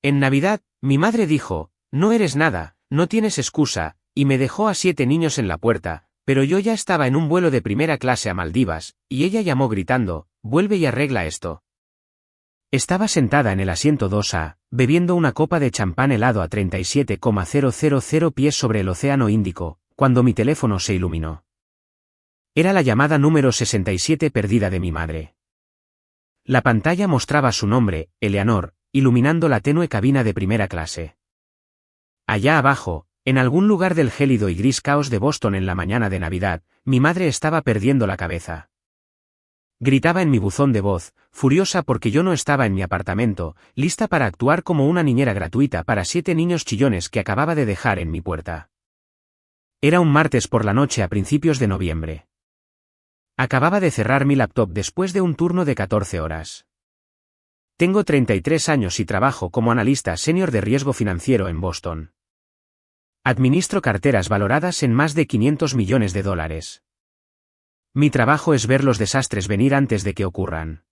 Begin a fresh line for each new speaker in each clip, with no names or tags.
En Navidad, mi madre dijo, no eres nada, no tienes excusa, y me dejó a 7 niños en la puerta, pero yo ya estaba en un vuelo de primera clase a Maldivas, y ella llamó gritando, vuelve y arregla esto. Estaba sentada en el asiento 2A, bebiendo una copa de champán helado a 37,000 pies sobre el océano Índico, cuando mi teléfono se iluminó. Era la llamada número 67 perdida de mi madre. La pantalla mostraba su nombre, Eleanor, iluminando la tenue cabina de primera clase. Allá abajo, en algún lugar del gélido y gris caos de Boston en la mañana de Navidad, mi madre estaba perdiendo la cabeza. Gritaba en mi buzón de voz, furiosa porque yo no estaba en mi apartamento, lista para actuar como una niñera gratuita para 7 niños chillones que acababa de dejar en mi puerta. Era un martes por la noche a principios de noviembre. Acababa de cerrar mi laptop después de un turno de 14 horas. Tengo 33 años y trabajo como analista senior de riesgo financiero en Boston. Administro carteras valoradas en más de $500 millones. Mi trabajo es ver los desastres venir antes de que ocurran.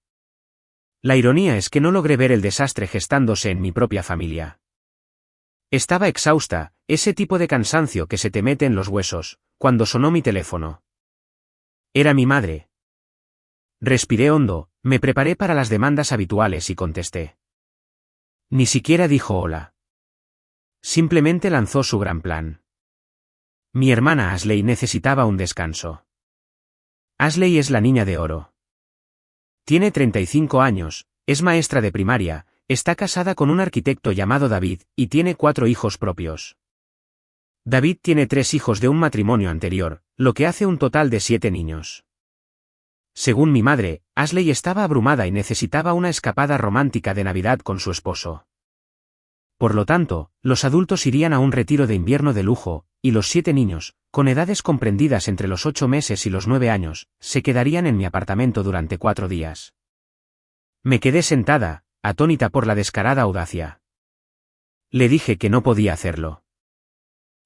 La ironía es que no logré ver el desastre gestándose en mi propia familia. Estaba exhausta, ese tipo de cansancio que se te mete en los huesos, cuando sonó mi teléfono. Era mi madre. Respiré hondo, me preparé para las demandas habituales y contesté. Ni siquiera dijo hola. Simplemente lanzó su gran plan. Mi hermana Ashley necesitaba un descanso. Ashley es la niña de oro. Tiene 35 años, es maestra de primaria, está casada con un arquitecto llamado David, y tiene 4 hijos propios. David tiene 3 hijos de un matrimonio anterior, lo que hace un total de 7 niños. Según mi madre, Ashley estaba abrumada y necesitaba una escapada romántica de Navidad con su esposo. Por lo tanto, los adultos irían a un retiro de invierno de lujo, y los 7 niños, con edades comprendidas entre los 8 meses y los 9 años, se quedarían en mi apartamento durante 4 días. Me quedé sentada, atónita por la descarada audacia. Le dije que no podía hacerlo.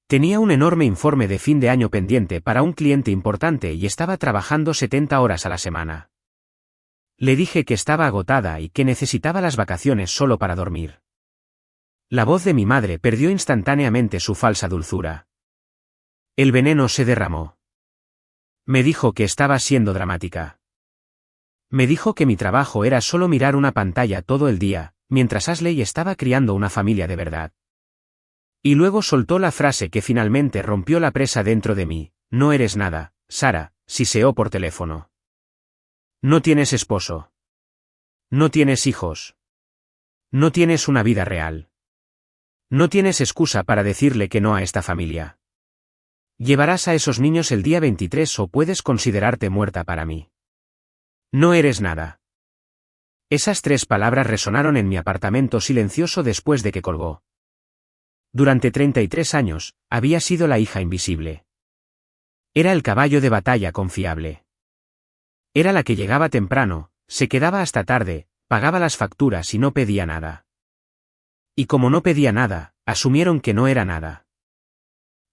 Tenía un enorme informe de fin de año pendiente para un cliente importante y estaba trabajando 70 horas a la semana. Le dije que estaba agotada y que necesitaba las vacaciones solo para dormir. La voz de mi madre perdió instantáneamente su falsa dulzura. El veneno se derramó. Me dijo que estaba siendo dramática. Me dijo que mi trabajo era solo mirar una pantalla todo el día, mientras Ashley estaba criando una familia de verdad. Y luego soltó la frase que finalmente rompió la presa dentro de mí, no eres nada, Sara, siseó por teléfono. No tienes esposo. No tienes hijos. No tienes una vida real. No tienes excusa para decirle que no a esta familia. Llevarás a esos niños el día 23 o puedes considerarte muerta para mí. No eres nada. Esas 3 palabras resonaron en mi apartamento silencioso después de que colgó. Durante 33 años, había sido la hija invisible. Era el caballo de batalla confiable. Era la que llegaba temprano, se quedaba hasta tarde, pagaba las facturas y no pedía nada. Y como no pedía nada, asumieron que no era nada.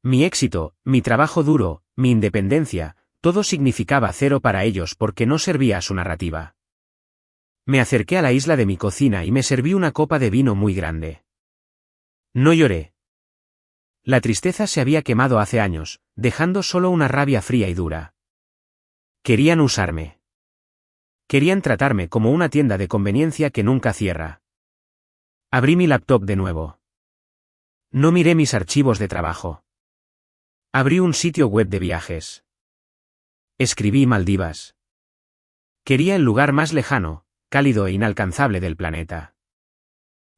Mi éxito, mi trabajo duro, mi independencia, todo significaba cero para ellos porque no servía a su narrativa. Me acerqué a la isla de mi cocina y me serví una copa de vino muy grande. No lloré. La tristeza se había quemado hace años, dejando solo una rabia fría y dura. Querían usarme. Querían tratarme como una tienda de conveniencia que nunca cierra. Abrí mi laptop de nuevo. No miré mis archivos de trabajo. Abrí un sitio web de viajes. Escribí Maldivas. Quería el lugar más lejano, cálido e inalcanzable del planeta.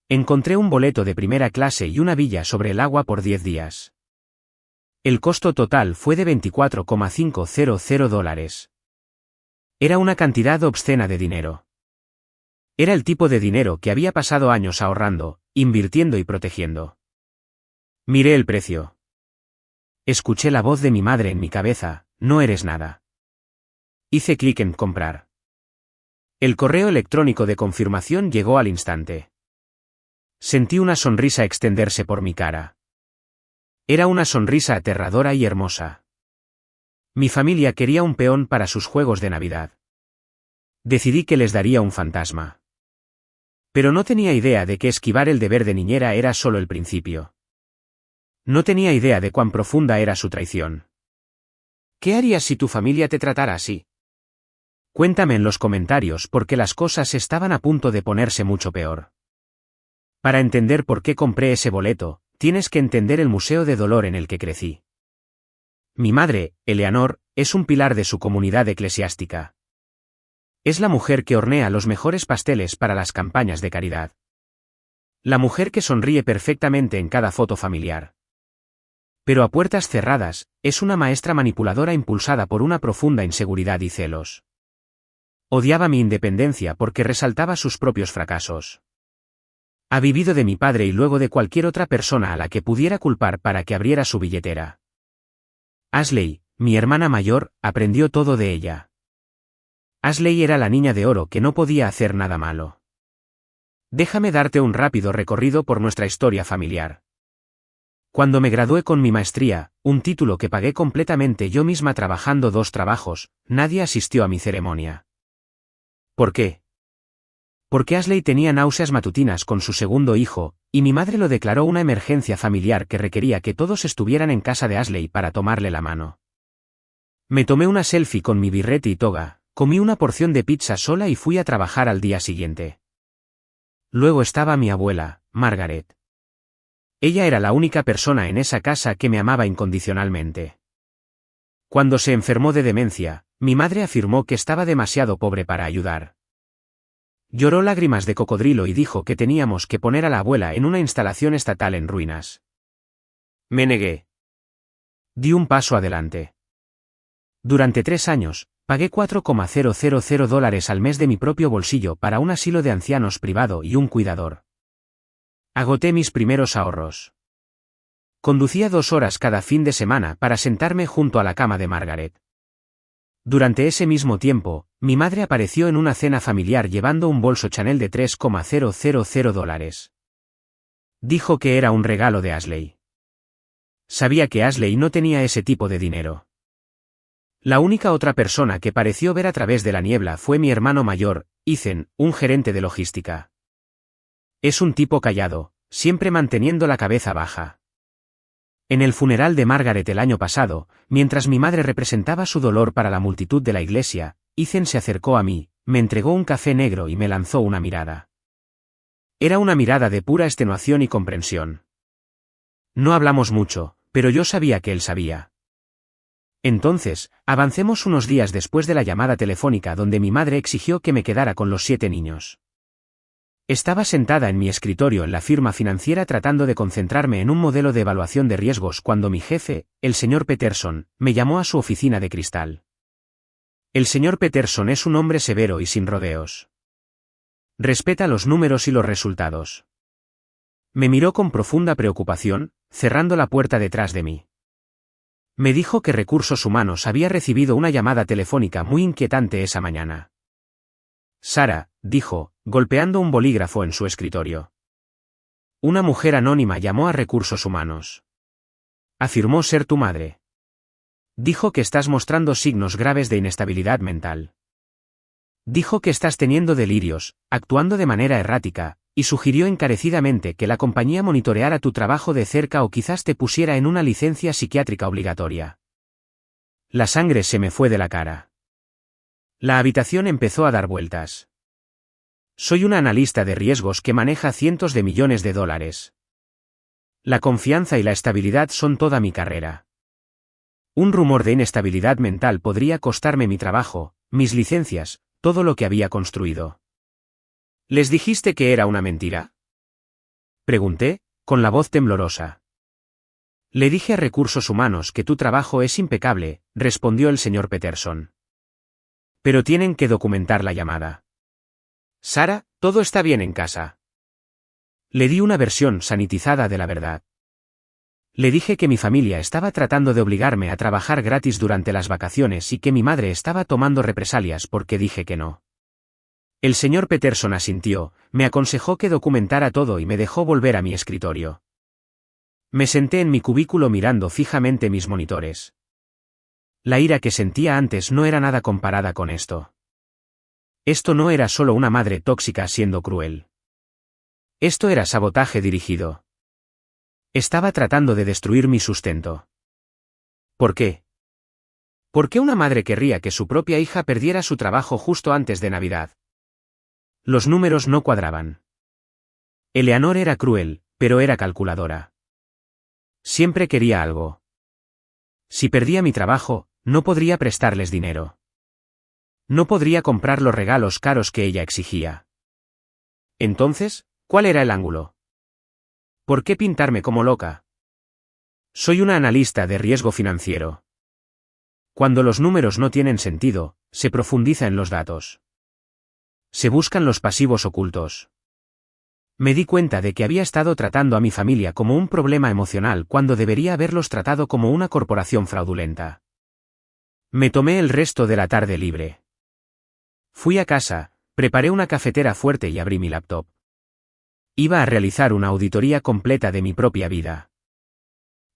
Encontré un boleto de primera clase y una villa sobre el agua por 10 días. El costo total fue de $24,500. Era una cantidad obscena de dinero. Era el tipo de dinero que había pasado años ahorrando, invirtiendo y protegiendo. Miré el precio. Escuché la voz de mi madre en mi cabeza, no eres nada. Hice clic en comprar. El correo electrónico de confirmación llegó al instante. Sentí una sonrisa extenderse por mi cara. Era una sonrisa aterradora y hermosa. Mi familia quería un peón para sus juegos de Navidad. Decidí que les daría un fantasma. Pero no tenía idea de que esquivar el deber de niñera era solo el principio. No tenía idea de cuán profunda era su traición. ¿Qué harías si tu familia te tratara así? Cuéntame en los comentarios porque las cosas estaban a punto de ponerse mucho peor. Para entender por qué compré ese boleto, tienes que entender el museo de dolor en el que crecí. Mi madre, Eleanor, es un pilar de su comunidad eclesiástica. Es la mujer que hornea los mejores pasteles para las campañas de caridad. La mujer que sonríe perfectamente en cada foto familiar. Pero a puertas cerradas, es una maestra manipuladora impulsada por una profunda inseguridad y celos. Odiaba mi independencia porque resaltaba sus propios fracasos. Ha vivido de mi padre y luego de cualquier otra persona a la que pudiera culpar para que abriera su billetera. Ashley, mi hermana mayor, aprendió todo de ella. Ashley era la niña de oro que no podía hacer nada malo. Déjame darte un rápido recorrido por nuestra historia familiar. Cuando me gradué con mi maestría, un título que pagué completamente yo misma trabajando 2 trabajos, nadie asistió a mi ceremonia. ¿Por qué? Porque Ashley tenía náuseas matutinas con su segundo hijo, y mi madre lo declaró una emergencia familiar que requería que todos estuvieran en casa de Ashley para tomarle la mano. Me tomé una selfie con mi birrete y toga, comí una porción de pizza sola y fui a trabajar al día siguiente. Luego estaba mi abuela, Margaret. Ella era la única persona en esa casa que me amaba incondicionalmente. Cuando se enfermó de demencia, mi madre afirmó que estaba demasiado pobre para ayudar. Lloró lágrimas de cocodrilo y dijo que teníamos que poner a la abuela en una instalación estatal en ruinas. Me negué. Di un paso adelante. Durante 3 años, pagué $4,000 al mes de mi propio bolsillo para un asilo de ancianos privado y un cuidador. Agoté mis primeros ahorros. Conducía 2 horas cada fin de semana para sentarme junto a la cama de Margaret. Durante ese mismo tiempo, mi madre apareció en una cena familiar llevando un bolso Chanel de $3,000. Dijo que era un regalo de Ashley. Sabía que Ashley no tenía ese tipo de dinero. La única otra persona que pareció ver a través de la niebla fue mi hermano mayor, Ethan, un gerente de logística. Es un tipo callado, siempre manteniendo la cabeza baja. En el funeral de Margaret el año pasado, mientras mi madre representaba su dolor para la multitud de la iglesia, Ethan se acercó a mí, me entregó un café negro y me lanzó una mirada. Era una mirada de pura extenuación y comprensión. No hablamos mucho, pero yo sabía que él sabía. Entonces, avancemos unos días después de la llamada telefónica donde mi madre exigió que me quedara con los 7 niños. Estaba sentada en mi escritorio en la firma financiera tratando de concentrarme en un modelo de evaluación de riesgos cuando mi jefe, el señor Peterson, me llamó a su oficina de cristal. El señor Peterson es un hombre severo y sin rodeos. Respeta los números y los resultados. Me miró con profunda preocupación, cerrando la puerta detrás de mí. Me dijo que Recursos Humanos había recibido una llamada telefónica muy inquietante esa mañana. Sara, dijo, golpeando un bolígrafo en su escritorio. Una mujer anónima llamó a Recursos Humanos. Afirmó ser tu madre. Dijo que estás mostrando signos graves de inestabilidad mental. Dijo que estás teniendo delirios, actuando de manera errática, y sugirió encarecidamente que la compañía monitoreara tu trabajo de cerca o quizás te pusiera en una licencia psiquiátrica obligatoria. La sangre se me fue de la cara. La habitación empezó a dar vueltas. Soy una analista de riesgos que maneja cientos de millones de dólares. La confianza y la estabilidad son toda mi carrera. Un rumor de inestabilidad mental podría costarme mi trabajo, mis licencias, todo lo que había construido. ¿Les dijiste que era una mentira? Pregunté, con la voz temblorosa. Le dije a Recursos Humanos que tu trabajo es impecable, respondió el señor Peterson. Pero tienen que documentar la llamada. Sara, todo está bien en casa. Le di una versión sanitizada de la verdad. Le dije que mi familia estaba tratando de obligarme a trabajar gratis durante las vacaciones y que mi madre estaba tomando represalias porque dije que no. El señor Peterson asintió, me aconsejó que documentara todo y me dejó volver a mi escritorio. Me senté en mi cubículo mirando fijamente mis monitores. La ira que sentía antes no era nada comparada con esto. Esto no era solo una madre tóxica siendo cruel. Esto era sabotaje dirigido. Estaba tratando de destruir mi sustento. ¿Por qué? ¿Por qué una madre querría que su propia hija perdiera su trabajo justo antes de Navidad? Los números no cuadraban. Eleanor era cruel, pero era calculadora. Siempre quería algo. Si perdía mi trabajo, no podría prestarles dinero. No podría comprar los regalos caros que ella exigía. Entonces, ¿cuál era el ángulo? ¿Por qué pintarme como loca? Soy una analista de riesgo financiero. Cuando los números no tienen sentido, se profundiza en los datos. Se buscan los pasivos ocultos. Me di cuenta de que había estado tratando a mi familia como un problema emocional cuando debería haberlos tratado como una corporación fraudulenta. Me tomé el resto de la tarde libre. Fui a casa, preparé una cafetera fuerte y abrí mi laptop. Iba a realizar una auditoría completa de mi propia vida.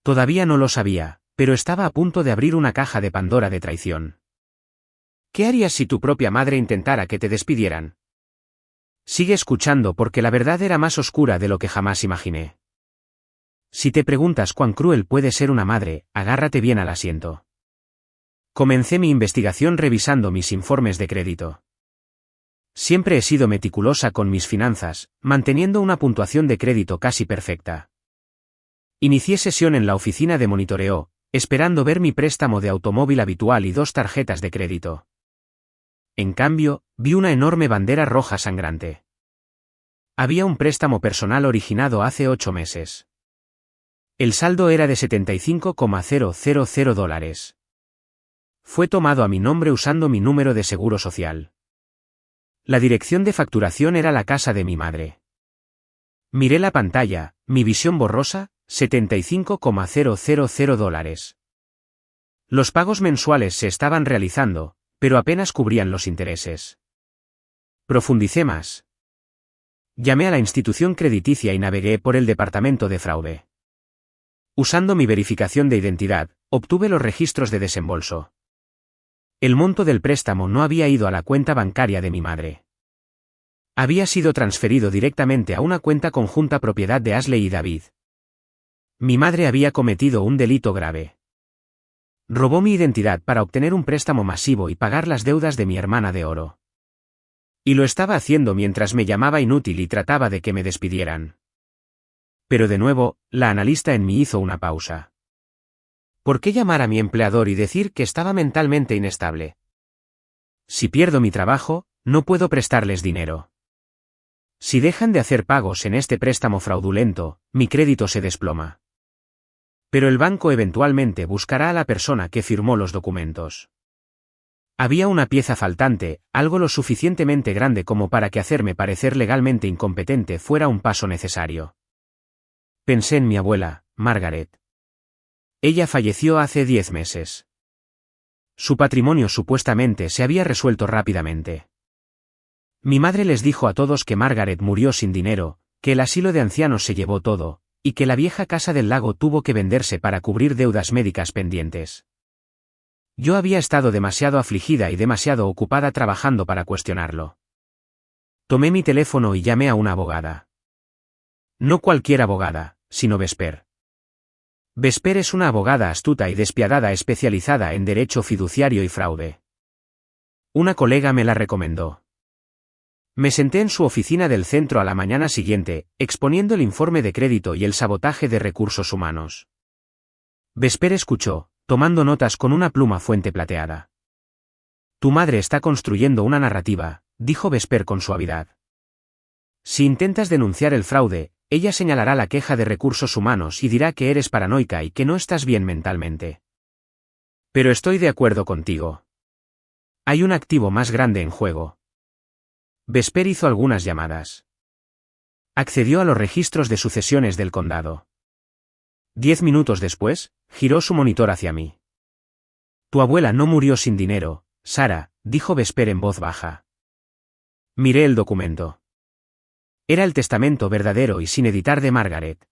Todavía no lo sabía, pero estaba a punto de abrir una caja de Pandora de traición. ¿Qué harías si tu propia madre intentara que te despidieran? Sigue escuchando porque la verdad era más oscura de lo que jamás imaginé. Si te preguntas cuán cruel puede ser una madre, agárrate bien al asiento. Comencé mi investigación revisando mis informes de crédito. Siempre he sido meticulosa con mis finanzas, manteniendo una puntuación de crédito casi perfecta. Inicié sesión en la oficina de monitoreo, esperando ver mi préstamo de automóvil habitual y 2 tarjetas de crédito. En cambio, vi una enorme bandera roja sangrante. Había un préstamo personal originado hace 8 meses. El saldo era de $75,000. Fue tomado a mi nombre usando mi número de seguro social. La dirección de facturación era la casa de mi madre. Miré la pantalla, mi visión borrosa, $75,000. Los pagos mensuales se estaban realizando, pero apenas cubrían los intereses. Profundicé más. Llamé a la institución crediticia y navegué por el departamento de fraude. Usando mi verificación de identidad, obtuve los registros de desembolso. El monto del préstamo no había ido a la cuenta bancaria de mi madre. Había sido transferido directamente a una cuenta conjunta propiedad de Ashley y David. Mi madre había cometido un delito grave. Robó mi identidad para obtener un préstamo masivo y pagar las deudas de mi hermana de oro. Y lo estaba haciendo mientras me llamaba inútil y trataba de que me despidieran. Pero de nuevo, la analista en mí hizo una pausa. ¿Por qué llamar a mi empleador y decir que estaba mentalmente inestable? Si pierdo mi trabajo, no puedo prestarles dinero. Si dejan de hacer pagos en este préstamo fraudulento, mi crédito se desploma. Pero el banco eventualmente buscará a la persona que firmó los documentos. Había una pieza faltante, algo lo suficientemente grande como para que hacerme parecer legalmente incompetente fuera un paso necesario. Pensé en mi abuela, Margaret. Ella falleció hace 10 meses. Su patrimonio supuestamente se había resuelto rápidamente. Mi madre les dijo a todos que Margaret murió sin dinero, que el asilo de ancianos se llevó todo, y que la vieja casa del lago tuvo que venderse para cubrir deudas médicas pendientes. Yo había estado demasiado afligida y demasiado ocupada trabajando para cuestionarlo. Tomé mi teléfono y llamé a una abogada. No cualquier abogada, sino Vesper. Vesper es una abogada astuta y despiadada especializada en derecho fiduciario y fraude. Una colega me la recomendó. Me senté en su oficina del centro a la mañana siguiente, exponiendo el informe de crédito y el sabotaje de recursos humanos. Vesper escuchó, tomando notas con una pluma fuente plateada. Tu madre está construyendo una narrativa, dijo Vesper con suavidad. Si intentas denunciar el fraude, ella señalará la queja de recursos humanos y dirá que eres paranoica y que no estás bien mentalmente. Pero estoy de acuerdo contigo. Hay un activo más grande en juego. Vesper hizo algunas llamadas. Accedió a los registros de sucesiones del condado. 10 minutos después, giró su monitor hacia mí. Tu abuela no murió sin dinero, Sara, dijo Vesper en voz baja. Miré el documento. Era el testamento verdadero y sin editar de Margaret.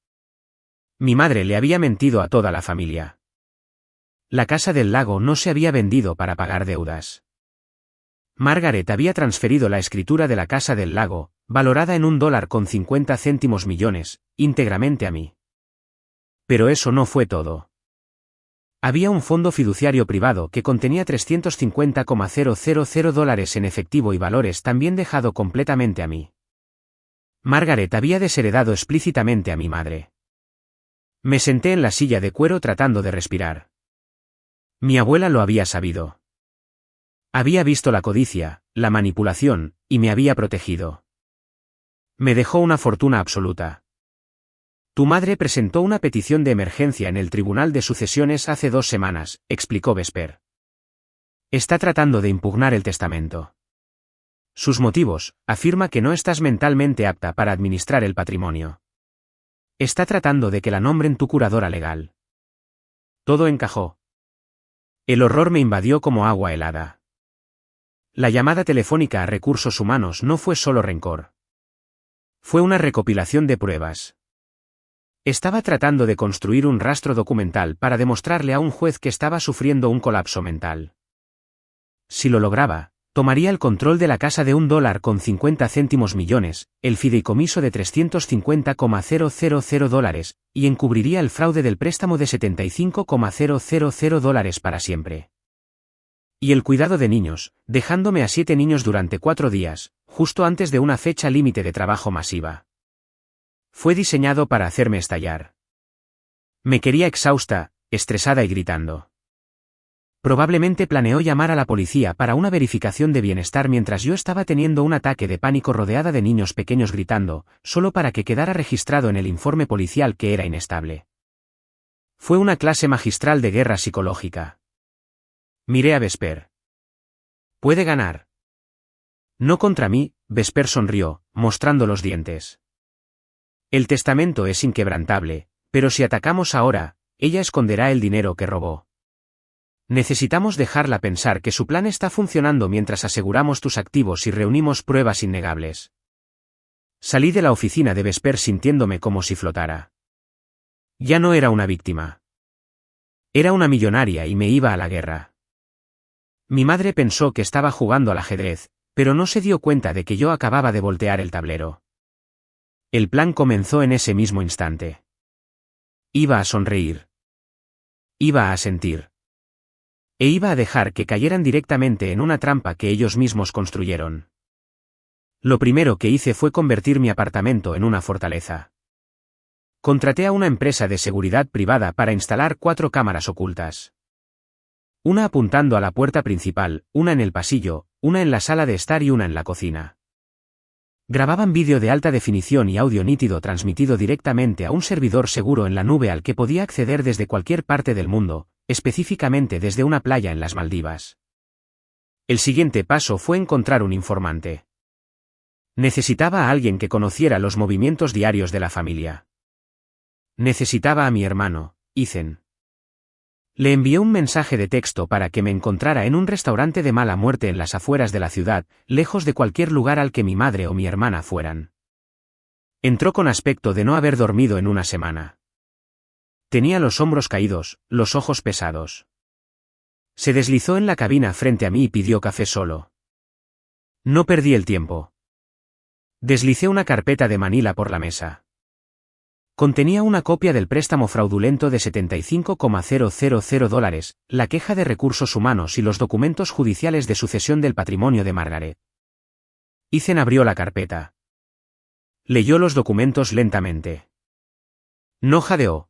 Mi madre le había mentido a toda la familia. La casa del lago no se había vendido para pagar deudas. Margaret había transferido la escritura de la casa del lago, valorada en $1,50 millones, íntegramente a mí. Pero eso no fue todo. Había un fondo fiduciario privado que contenía $350,000 en efectivo y valores también dejado completamente a mí. Margaret había desheredado explícitamente a mi madre. Me senté en la silla de cuero tratando de respirar. Mi abuela lo había sabido. Había visto la codicia, la manipulación, y me había protegido. Me dejó una fortuna absoluta. Tu madre presentó una petición de emergencia en el Tribunal de Sucesiones hace 2 semanas, explicó Vesper. Está tratando de impugnar el testamento. Sus motivos: afirma que no estás mentalmente apta para administrar el patrimonio. Está tratando de que la nombren tu curadora legal. Todo encajó. El horror me invadió como agua helada. La llamada telefónica a Recursos Humanos no fue solo rencor. Fue una recopilación de pruebas. Estaba tratando de construir un rastro documental para demostrarle a un juez que estaba sufriendo un colapso mental. Si lo lograba, tomaría el control de la casa de $1,50 millones, el fideicomiso de $350,000, y encubriría el fraude del préstamo de $75,000 para siempre. Y el cuidado de niños, dejándome a 7 niños durante 4 días, justo antes de una fecha límite de trabajo masiva. Fue diseñado para hacerme estallar. Me quería exhausta, estresada y gritando. Probablemente planeó llamar a la policía para una verificación de bienestar mientras yo estaba teniendo un ataque de pánico rodeada de niños pequeños gritando, solo para que quedara registrado en el informe policial que era inestable. Fue una clase magistral de guerra psicológica. Miré a Vesper. Puede ganar. No contra mí, Vesper sonrió, mostrando los dientes. El testamento es inquebrantable, pero si atacamos ahora, ella esconderá el dinero que robó. Necesitamos dejarla pensar que su plan está funcionando mientras aseguramos tus activos y reunimos pruebas innegables. Salí de la oficina de Vesper sintiéndome como si flotara. Ya no era una víctima. Era una millonaria y me iba a la guerra. Mi madre pensó que estaba jugando al ajedrez, pero no se dio cuenta de que yo acababa de voltear el tablero. El plan comenzó en ese mismo instante. Iba a sonreír. Iba a sentir. E iba a dejar que cayeran directamente en una trampa que ellos mismos construyeron. Lo primero que hice fue convertir mi apartamento en una fortaleza. Contraté a una empresa de seguridad privada para instalar 4 cámaras ocultas. Una apuntando a la puerta principal, una en el pasillo, una en la sala de estar y una en la cocina. Grababan vídeo de alta definición y audio nítido transmitido directamente a un servidor seguro en la nube al que podía acceder desde cualquier parte del mundo, específicamente desde una playa en las Maldivas. El siguiente paso fue encontrar un informante. Necesitaba a alguien que conociera los movimientos diarios de la familia. Necesitaba a mi hermano, Ethan. Le envié un mensaje de texto para que me encontrara en un restaurante de mala muerte en las afueras de la ciudad, lejos de cualquier lugar al que mi madre o mi hermana fueran. Entró con aspecto de no haber dormido en una semana. Tenía los hombros caídos, los ojos pesados. Se deslizó en la cabina frente a mí y pidió café solo. No perdí el tiempo. Deslicé una carpeta de Manila por la mesa. Contenía una copia del préstamo fraudulento de $75,000, la queja de Recursos Humanos y los documentos judiciales de sucesión del patrimonio de Margaret. Ethan abrió la carpeta. Leyó los documentos lentamente. No jadeó.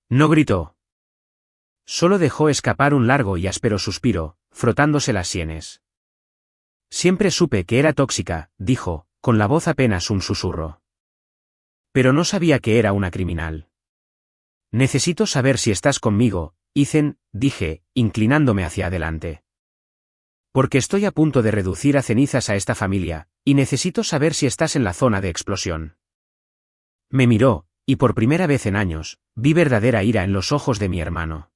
No gritó. Solo dejó escapar un largo y áspero suspiro, frotándose las sienes. Siempre supe que era tóxica, dijo, con la voz apenas un susurro. Pero no sabía que era una criminal. Necesito saber si estás conmigo, Ethan, dije, inclinándome hacia adelante. Porque estoy a punto de reducir a cenizas a esta familia, y necesito saber si estás en la zona de explosión. Me miró, y por primera vez en años, vi verdadera ira en los ojos de mi hermano.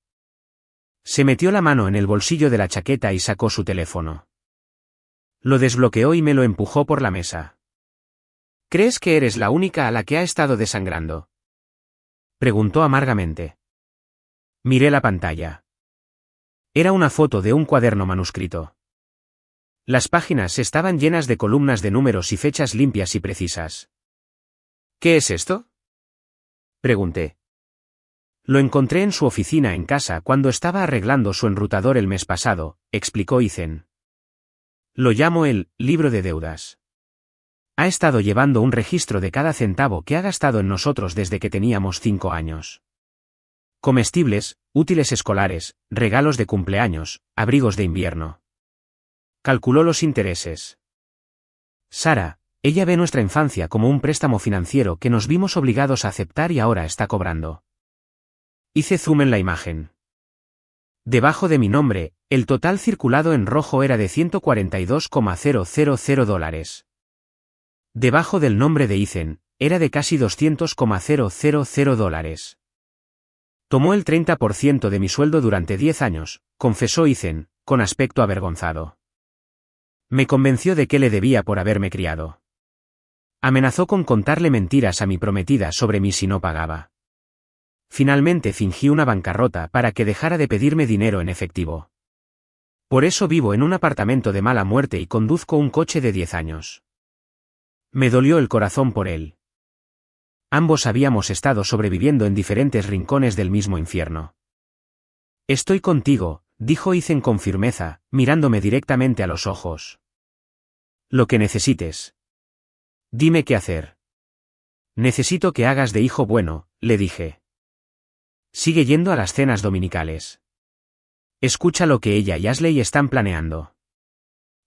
Se metió la mano en el bolsillo de la chaqueta y sacó su teléfono. Lo desbloqueó y me lo empujó por la mesa. ¿Crees que eres la única a la que ha estado desangrando?, preguntó amargamente. Miré la pantalla. Era una foto de un cuaderno manuscrito. Las páginas estaban llenas de columnas de números y fechas limpias y precisas. ¿Qué es esto?, pregunté. Lo encontré en su oficina en casa cuando estaba arreglando su enrutador el mes pasado, explicó Ethan. Lo llamo el libro de deudas. Ha estado llevando un registro de cada centavo que ha gastado en nosotros desde que teníamos 5 años. Comestibles, útiles escolares, regalos de cumpleaños, abrigos de invierno. Calculó los intereses. Sara, ella ve nuestra infancia como un préstamo financiero que nos vimos obligados a aceptar y ahora está cobrando. Hice zoom en la imagen. Debajo de mi nombre, el total circulado en rojo era de $142,000. Debajo del nombre de Ethan, era de casi $200,000. Tomó el 30% de mi sueldo durante 10 años, confesó Ethan, con aspecto avergonzado. Me convenció de que le debía por haberme criado. Amenazó con contarle mentiras a mi prometida sobre mí si no pagaba. Finalmente fingí una bancarrota para que dejara de pedirme dinero en efectivo. Por eso vivo en un apartamento de mala muerte y conduzco un coche de 10 años. Me dolió el corazón por él. Ambos habíamos estado sobreviviendo en diferentes rincones del mismo infierno. Estoy contigo, dijo Ethan con firmeza, mirándome directamente a los ojos. Lo que necesites. Dime qué hacer. Necesito que hagas de hijo bueno, le dije. Sigue yendo a las cenas dominicales. Escucha lo que ella y Ashley están planeando.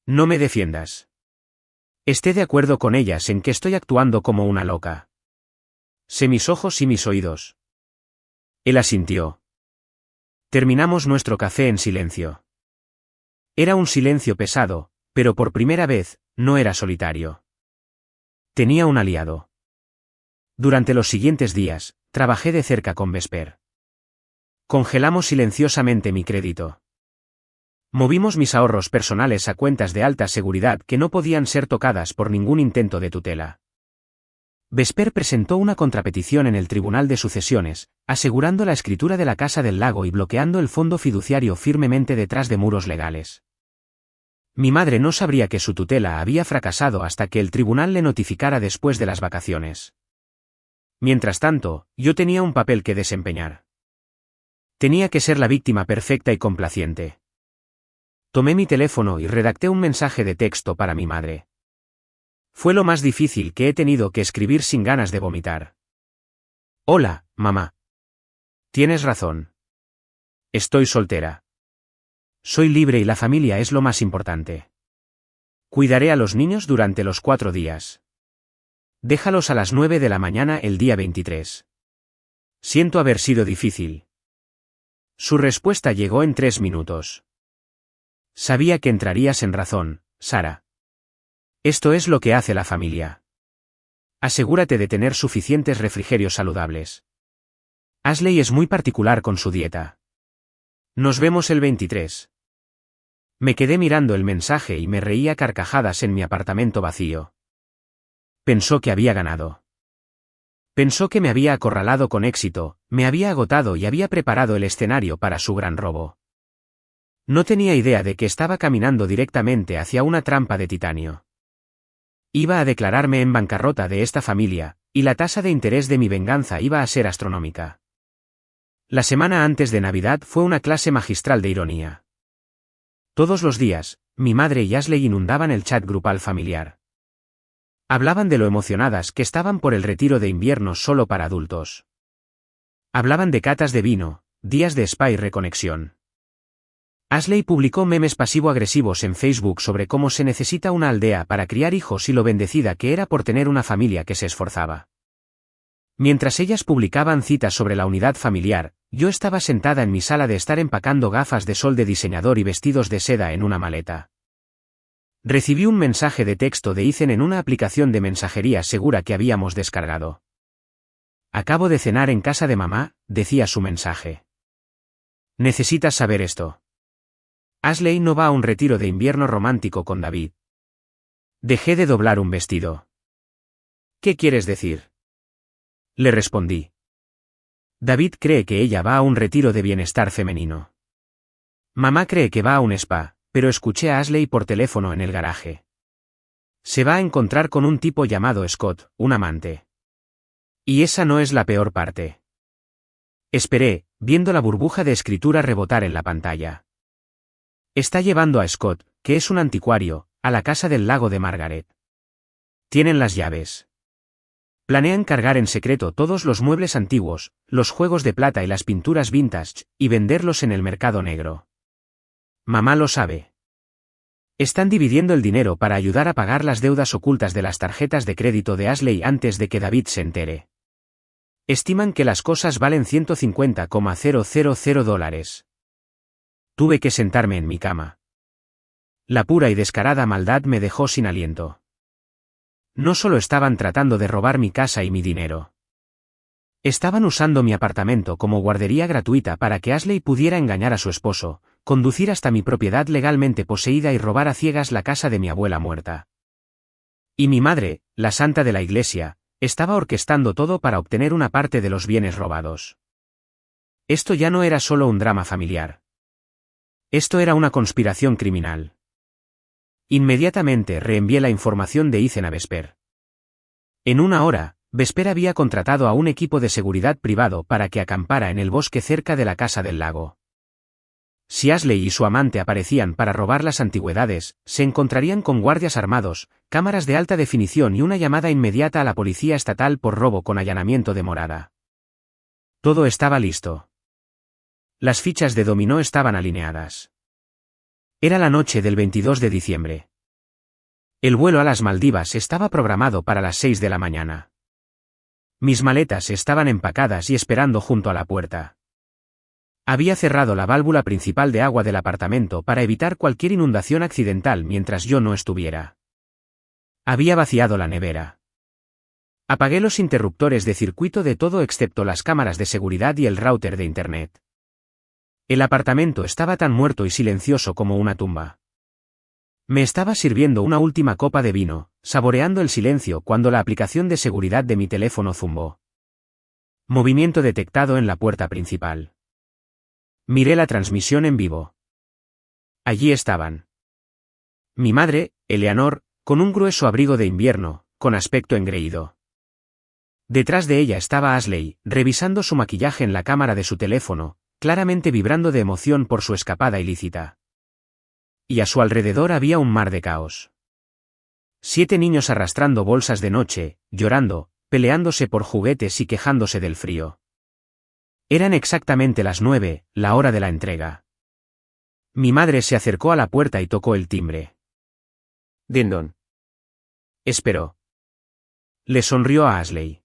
No me defiendas. Esté de acuerdo con ellas en que estoy actuando como una loca. Sé mis ojos y mis oídos. Él asintió. Terminamos nuestro café en silencio. Era un silencio pesado, pero por primera vez, no era solitario. Tenía un aliado. Durante los siguientes días, trabajé de cerca con Vesper. Congelamos silenciosamente mi crédito. Movimos mis ahorros personales a cuentas de alta seguridad que no podían ser tocadas por ningún intento de tutela. Vesper presentó una contrapetición en el Tribunal de Sucesiones, asegurando la escritura de la Casa del Lago y bloqueando el fondo fiduciario firmemente detrás de muros legales. Mi madre no sabría que su tutela había fracasado hasta que el tribunal le notificara después de las vacaciones. Mientras tanto, yo tenía un papel que desempeñar. Tenía que ser la víctima perfecta y complaciente. Tomé mi teléfono y redacté un mensaje de texto para mi madre. Fue lo más difícil que he tenido que escribir sin ganas de vomitar. Hola, mamá. Tienes razón. Estoy soltera. Soy libre y la familia es lo más importante. Cuidaré a los niños durante los 4 días. Déjalos a las 9 de la mañana el día 23. Siento haber sido difícil. Su respuesta llegó en 3 minutos. Sabía que entrarías en razón, Sara. Esto es lo que hace la familia. Asegúrate de tener suficientes refrigerios saludables. Ashley es muy particular con su dieta. Nos vemos el 23. Me quedé mirando el mensaje y me reía a carcajadas en mi apartamento vacío. Pensó que había ganado. Pensó que me había acorralado con éxito, me había agotado y había preparado el escenario para su gran robo. No tenía idea de que estaba caminando directamente hacia una trampa de titanio. Iba a declararme en bancarrota de esta familia, y la tasa de interés de mi venganza iba a ser astronómica. La semana antes de Navidad fue una clase magistral de ironía. Todos los días, mi madre y Ashley inundaban el chat grupal familiar. Hablaban de lo emocionadas que estaban por el retiro de invierno solo para adultos. Hablaban de catas de vino, días de spa y reconexión. Ashley publicó memes pasivo-agresivos en Facebook sobre cómo se necesita una aldea para criar hijos y lo bendecida que era por tener una familia que se esforzaba. Mientras ellas publicaban citas sobre la unidad familiar, yo estaba sentada en mi sala de estar empacando gafas de sol de diseñador y vestidos de seda en una maleta. Recibí un mensaje de texto de Ethan en una aplicación de mensajería segura que habíamos descargado. Acabo de cenar en casa de mamá, decía su mensaje. Necesitas saber esto. Ashley no va a un retiro de invierno romántico con David. Dejé de doblar un vestido. ¿Qué quieres decir? Le respondí. David cree que ella va a un retiro de bienestar femenino. Mamá cree que va a un spa, pero escuché a Ashley por teléfono en el garaje. Se va a encontrar con un tipo llamado Scott, un amante. Y esa no es la peor parte. Esperé, viendo la burbuja de escritura rebotar en la pantalla. Está llevando a Scott, que es un anticuario, a la casa del lago de Margaret. Tienen las llaves. Planean cargar en secreto todos los muebles antiguos, los juegos de plata y las pinturas vintage, y venderlos en el mercado negro. Mamá lo sabe. Están dividiendo el dinero para ayudar a pagar las deudas ocultas de las tarjetas de crédito de Ashley antes de que David se entere. Estiman que las cosas valen $150,000. Tuve que sentarme en mi cama. La pura y descarada maldad me dejó sin aliento. No solo estaban tratando de robar mi casa y mi dinero. Estaban usando mi apartamento como guardería gratuita para que Ashley pudiera engañar a su esposo, conducir hasta mi propiedad legalmente poseída y robar a ciegas la casa de mi abuela muerta. Y mi madre, la santa de la iglesia, estaba orquestando todo para obtener una parte de los bienes robados. Esto ya no era solo un drama familiar. Esto era una conspiración criminal. Inmediatamente reenvié la información de Ethan a Vesper. En una hora, Vesper había contratado a un equipo de seguridad privado para que acampara en el bosque cerca de la casa del lago. Si Ashley y su amante aparecían para robar las antigüedades, se encontrarían con guardias armados, cámaras de alta definición y una llamada inmediata a la policía estatal por robo con allanamiento de morada. Todo estaba listo. Las fichas de dominó estaban alineadas. Era la noche del 22 de diciembre. El vuelo a las Maldivas estaba programado para las 6 de la mañana. Mis maletas estaban empacadas y esperando junto a la puerta. Había cerrado la válvula principal de agua del apartamento para evitar cualquier inundación accidental mientras yo no estuviera. Había vaciado la nevera. Apagué los interruptores de circuito de todo excepto las cámaras de seguridad y el router de internet. El apartamento estaba tan muerto y silencioso como una tumba. Me estaba sirviendo una última copa de vino, saboreando el silencio cuando la aplicación de seguridad de mi teléfono zumbó. Movimiento detectado en la puerta principal. Miré la transmisión en vivo. Allí estaban. Mi madre, Eleanor, con un grueso abrigo de invierno, con aspecto engreído. Detrás de ella estaba Ashley, revisando su maquillaje en la cámara de su teléfono, claramente vibrando de emoción por su escapada ilícita. Y a su alrededor había un mar de caos. 7 niños arrastrando bolsas de noche, llorando, peleándose por juguetes y quejándose del frío. Eran exactamente las 9, la hora de la entrega. Mi madre se acercó a la puerta y tocó el timbre. Dindon. Esperó. Le sonrió a Ashley.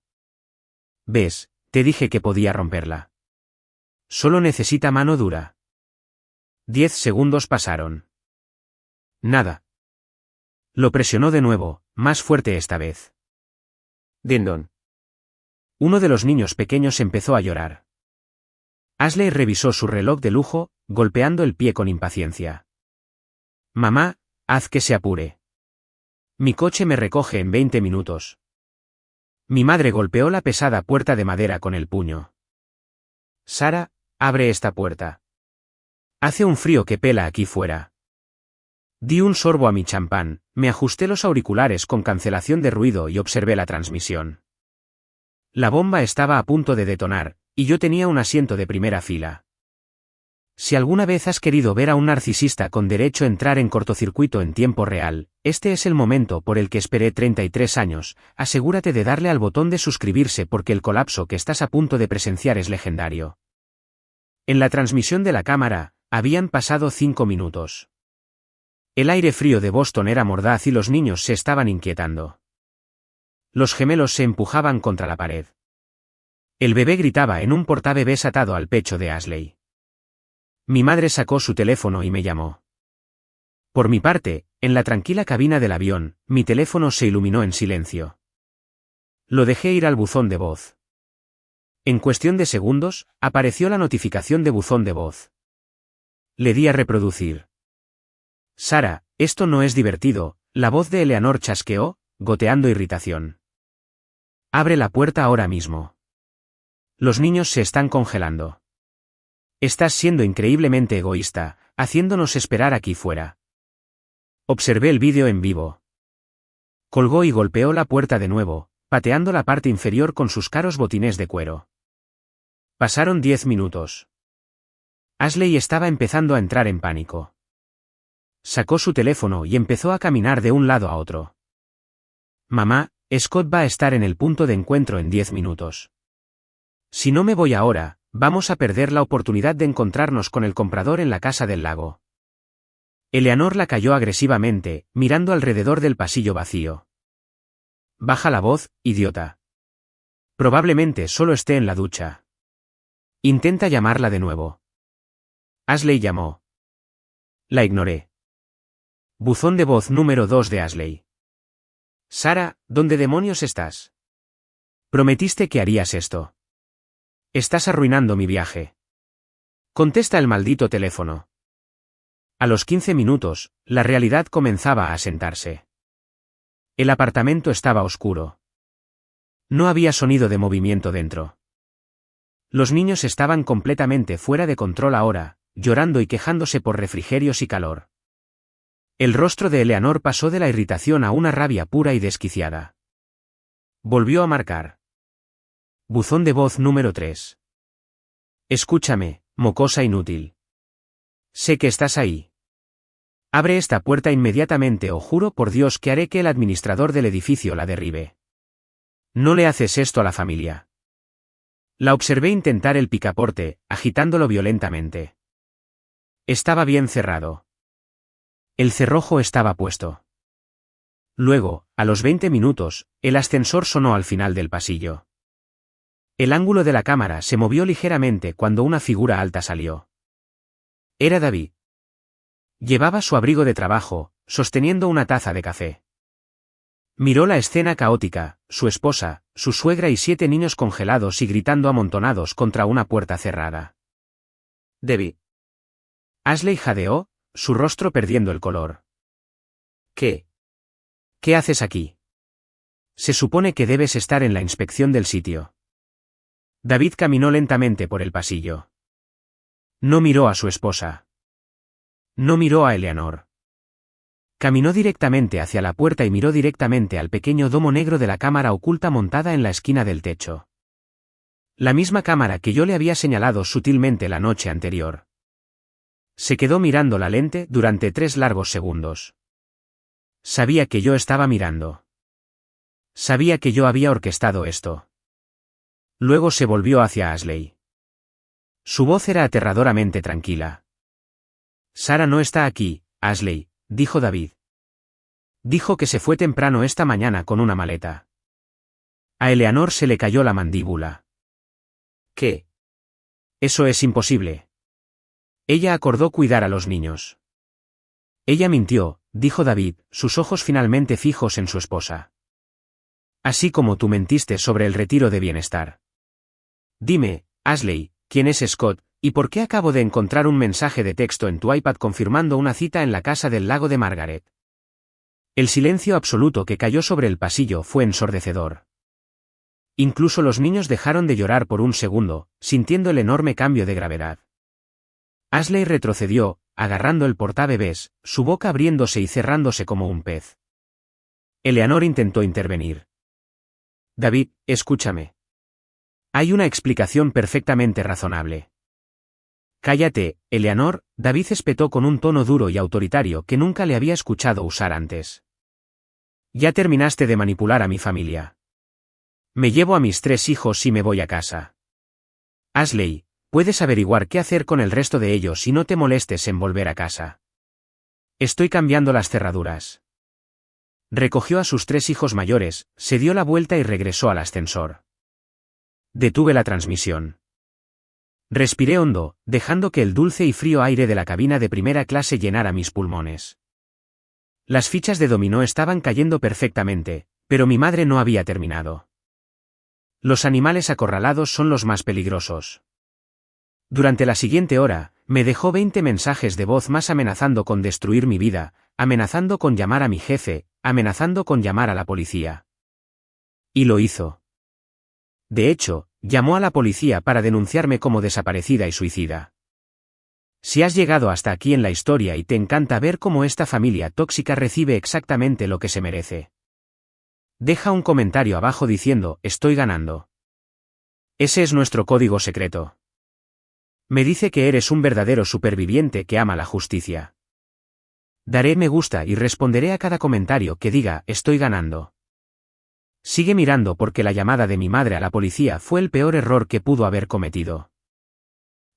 ¿Ves? Te dije que podía romperla. Solo necesita mano dura. 10 segundos pasaron. Nada. Lo presionó de nuevo, más fuerte esta vez. Dindon. Uno de los niños pequeños empezó a llorar. Ashley revisó su reloj de lujo, golpeando el pie con impaciencia. Mamá, haz que se apure. Mi coche me recoge en 20 minutos. Mi madre golpeó la pesada puerta de madera con el puño. Sara, abre esta puerta. Hace un frío que pela aquí fuera. Di un sorbo a mi champán, me ajusté los auriculares con cancelación de ruido y observé la transmisión. La bomba estaba a punto de detonar, y yo tenía un asiento de primera fila. Si alguna vez has querido ver a un narcisista con derecho a entrar en cortocircuito en tiempo real, este es el momento por el que esperé 33 años, asegúrate de darle al botón de suscribirse porque el colapso que estás a punto de presenciar es legendario. En la transmisión de la cámara, habían pasado 5 minutos. El aire frío de Boston era mordaz y los niños se estaban inquietando. Los gemelos se empujaban contra la pared. El bebé gritaba en un portabebés atado al pecho de Ashley. Mi madre sacó su teléfono y me llamó. Por mi parte, en la tranquila cabina del avión, mi teléfono se iluminó en silencio. Lo dejé ir al buzón de voz. En cuestión de segundos, apareció la notificación de buzón de voz. Le di a reproducir. Sara, esto no es divertido, la voz de Eleanor chasqueó, goteando irritación. Abre la puerta ahora mismo. Los niños se están congelando. Estás siendo increíblemente egoísta, haciéndonos esperar aquí fuera. Observé el vídeo en vivo. Colgó y golpeó la puerta de nuevo, pateando la parte inferior con sus caros botines de cuero. Pasaron 10 minutos. Ashley estaba empezando a entrar en pánico. Sacó su teléfono y empezó a caminar de un lado a otro. Mamá, Scott va a estar en el punto de encuentro en 10 minutos. Si no me voy ahora, vamos a perder la oportunidad de encontrarnos con el comprador en la casa del lago. Eleanor la calló agresivamente, mirando alrededor del pasillo vacío. Baja la voz, idiota. Probablemente solo esté en la ducha. Intenta llamarla de nuevo. Ashley llamó. La ignoré. Buzón de voz número 2 de Ashley. Sara, ¿dónde demonios estás? Prometiste que harías esto. Estás arruinando mi viaje. Contesta el maldito teléfono. A los 15 minutos, la realidad comenzaba a asentarse. El apartamento estaba oscuro. No había sonido de movimiento dentro. Los niños estaban completamente fuera de control ahora, llorando y quejándose por refrigerios y calor. El rostro de Eleanor pasó de la irritación a una rabia pura y desquiciada. Volvió a marcar. Buzón de voz número 3. Escúchame, mocosa inútil. Sé que estás ahí. Abre esta puerta inmediatamente o juro por Dios que haré que el administrador del edificio la derribe. No le haces esto a la familia. La observé intentar el picaporte, agitándolo violentamente. Estaba bien cerrado. El cerrojo estaba puesto. Luego, a los 20 minutos, el ascensor sonó al final del pasillo. El ángulo de la cámara se movió ligeramente cuando una figura alta salió. Era David. Llevaba su abrigo de trabajo, sosteniendo una taza de café. Miró la escena caótica, su esposa, su suegra y 7 niños congelados y gritando amontonados contra una puerta cerrada. David. Ashley jadeó, su rostro perdiendo el color. ¿Qué? ¿Qué haces aquí? Se supone que debes estar en la inspección del sitio. David caminó lentamente por el pasillo. No miró a su esposa. No miró a Eleanor. Caminó directamente hacia la puerta y miró directamente al pequeño domo negro de la cámara oculta montada en la esquina del techo. La misma cámara que yo le había señalado sutilmente la noche anterior. Se quedó mirando la lente durante 3 largos segundos. Sabía que yo estaba mirando. Sabía que yo había orquestado esto. Luego se volvió hacia Ashley. Su voz era aterradoramente tranquila. Sara no está aquí, Ashley, dijo David. Dijo que se fue temprano esta mañana con una maleta. A Eleanor se le cayó la mandíbula. ¿Qué? Eso es imposible. Ella acordó cuidar a los niños. Ella mintió, dijo David, sus ojos finalmente fijos en su esposa. Así como tú mentiste sobre el retiro de bienestar. Dime, Ashley, ¿quién es Scott? ¿Y por qué acabo de encontrar un mensaje de texto en tu iPad confirmando una cita en la casa del lago de Margaret? El silencio absoluto que cayó sobre el pasillo fue ensordecedor. Incluso los niños dejaron de llorar por un segundo, sintiendo el enorme cambio de gravedad. Ashley retrocedió, agarrando el portabebés, su boca abriéndose y cerrándose como un pez. Eleanor intentó intervenir. David, escúchame. Hay una explicación perfectamente razonable. Cállate, Eleanor, David espetó con un tono duro y autoritario que nunca le había escuchado usar antes. Ya terminaste de manipular a mi familia. Me llevo a mis 3 hijos y me voy a casa. Ashley, puedes averiguar qué hacer con el resto de ellos y no te molestes en volver a casa. Estoy cambiando las cerraduras. Recogió a sus 3 hijos mayores, se dio la vuelta y regresó al ascensor. Detuve la transmisión. Respiré hondo, dejando que el dulce y frío aire de la cabina de primera clase llenara mis pulmones. Las fichas de dominó estaban cayendo perfectamente, pero mi madre no había terminado. Los animales acorralados son los más peligrosos. Durante la siguiente hora, me dejó 20 mensajes de voz más amenazando con destruir mi vida, amenazando con llamar a mi jefe, amenazando con llamar a la policía. Y lo hizo. De hecho, llamó a la policía para denunciarme como desaparecida y suicida. Si has llegado hasta aquí en la historia y te encanta ver cómo esta familia tóxica recibe exactamente lo que se merece, deja un comentario abajo diciendo, estoy ganando. Ese es nuestro código secreto. Me dice que eres un verdadero superviviente que ama la justicia. Daré me gusta y responderé a cada comentario que diga, estoy ganando. Sigue mirando porque la llamada de mi madre a la policía fue el peor error que pudo haber cometido.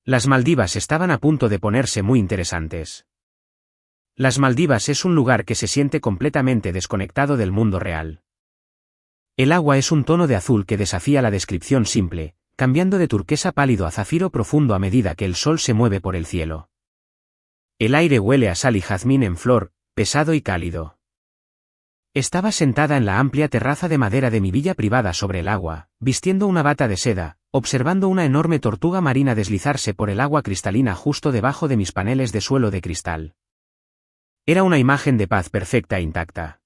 Las Maldivas estaban a punto de ponerse muy interesantes. Las Maldivas es un lugar que se siente completamente desconectado del mundo real. El agua es un tono de azul que desafía la descripción simple, cambiando de turquesa pálido a zafiro profundo a medida que el sol se mueve por el cielo. El aire huele a sal y jazmín en flor, pesado y cálido. Estaba sentada en la amplia terraza de madera de mi villa privada sobre el agua, vistiendo una bata de seda, observando una enorme tortuga marina deslizarse por el agua cristalina justo debajo de mis paneles de suelo de cristal. Era una imagen de paz perfecta e intacta.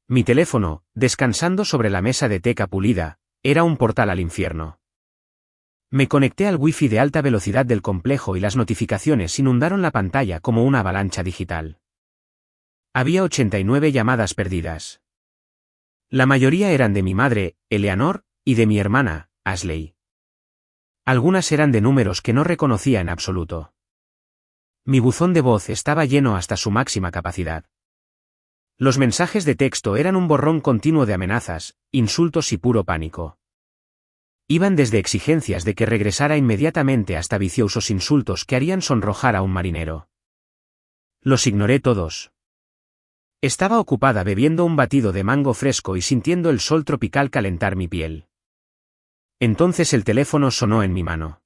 Mi teléfono, descansando sobre la mesa de teca pulida, era un portal al infierno. Me conecté al wifi de alta velocidad del complejo y las notificaciones inundaron la pantalla como una avalancha digital. Había 89 llamadas perdidas. La mayoría eran de mi madre, Eleanor, y de mi hermana, Ashley. Algunas eran de números que no reconocía en absoluto. Mi buzón de voz estaba lleno hasta su máxima capacidad. Los mensajes de texto eran un borrón continuo de amenazas, insultos y puro pánico. Iban desde exigencias de que regresara inmediatamente hasta viciosos insultos que harían sonrojar a un marinero. Los ignoré todos. Estaba ocupada bebiendo un batido de mango fresco y sintiendo el sol tropical calentar mi piel. Entonces el teléfono sonó en mi mano.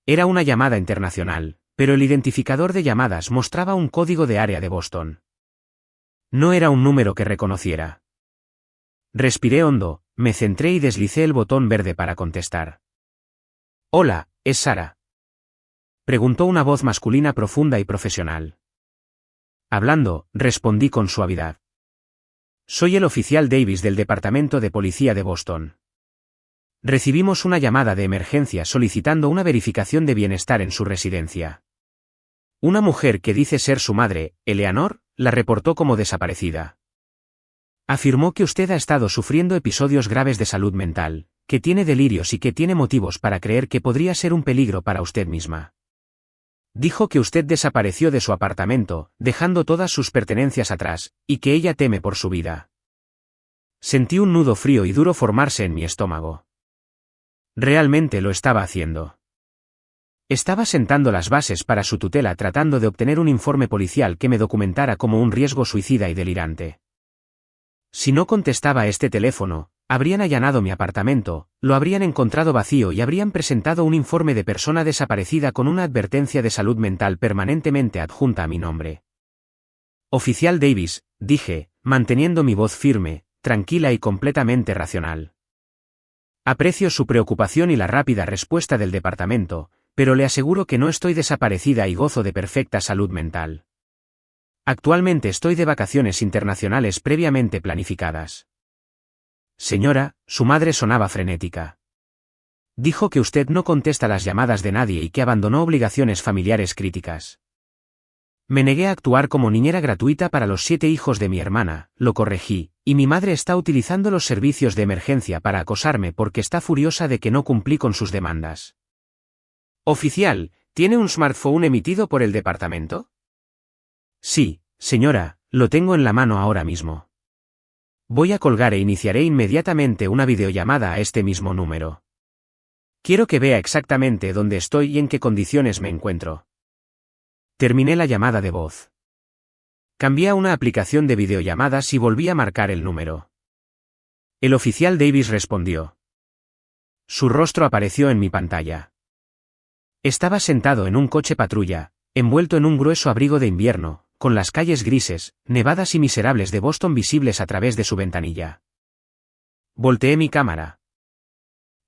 Era una llamada internacional, pero el identificador de llamadas mostraba un código de área de Boston. No era un número que reconociera. Respiré hondo, me centré y deslicé el botón verde para contestar. Hola, ¿es Sara? Preguntó una voz masculina profunda y profesional. Hablando, respondí con suavidad. Soy el oficial Davis del Departamento de Policía de Boston. Recibimos una llamada de emergencia solicitando una verificación de bienestar en su residencia. Una mujer que dice ser su madre, Eleanor, la reportó como desaparecida. Afirmó que usted ha estado sufriendo episodios graves de salud mental, que tiene delirios y que tiene motivos para creer que podría ser un peligro para usted misma. Dijo que usted desapareció de su apartamento, dejando todas sus pertenencias atrás, y que ella teme por su vida. Sentí un nudo frío y duro formarse en mi estómago. Realmente lo estaba haciendo. Estaba sentando las bases para su tutela tratando de obtener un informe policial que me documentara como un riesgo suicida y delirante. Si no contestaba este teléfono, habrían allanado mi apartamento, lo habrían encontrado vacío y habrían presentado un informe de persona desaparecida con una advertencia de salud mental permanentemente adjunta a mi nombre. Oficial Davis, dije, manteniendo mi voz firme, tranquila y completamente racional. Aprecio su preocupación y la rápida respuesta del departamento, pero le aseguro que no estoy desaparecida y gozo de perfecta salud mental. Actualmente estoy de vacaciones internacionales previamente planificadas. Señora, su madre sonaba frenética. Dijo que usted no contesta las llamadas de nadie y que abandonó obligaciones familiares críticas. Me negué a actuar como niñera gratuita para los 7 hijos de mi hermana, lo corregí, y mi madre está utilizando los servicios de emergencia para acosarme porque está furiosa de que no cumplí con sus demandas. Oficial, ¿tiene un smartphone emitido por el departamento? Sí, señora, lo tengo en la mano ahora mismo. Voy a colgar e iniciaré inmediatamente una videollamada a este mismo número. Quiero que vea exactamente dónde estoy y en qué condiciones me encuentro. Terminé la llamada de voz. Cambié a una aplicación de videollamadas y volví a marcar el número. El oficial Davis respondió. Su rostro apareció en mi pantalla. Estaba sentado en un coche patrulla, envuelto en un grueso abrigo de invierno, con las calles grises, nevadas y miserables de Boston visibles a través de su ventanilla. Volteé mi cámara.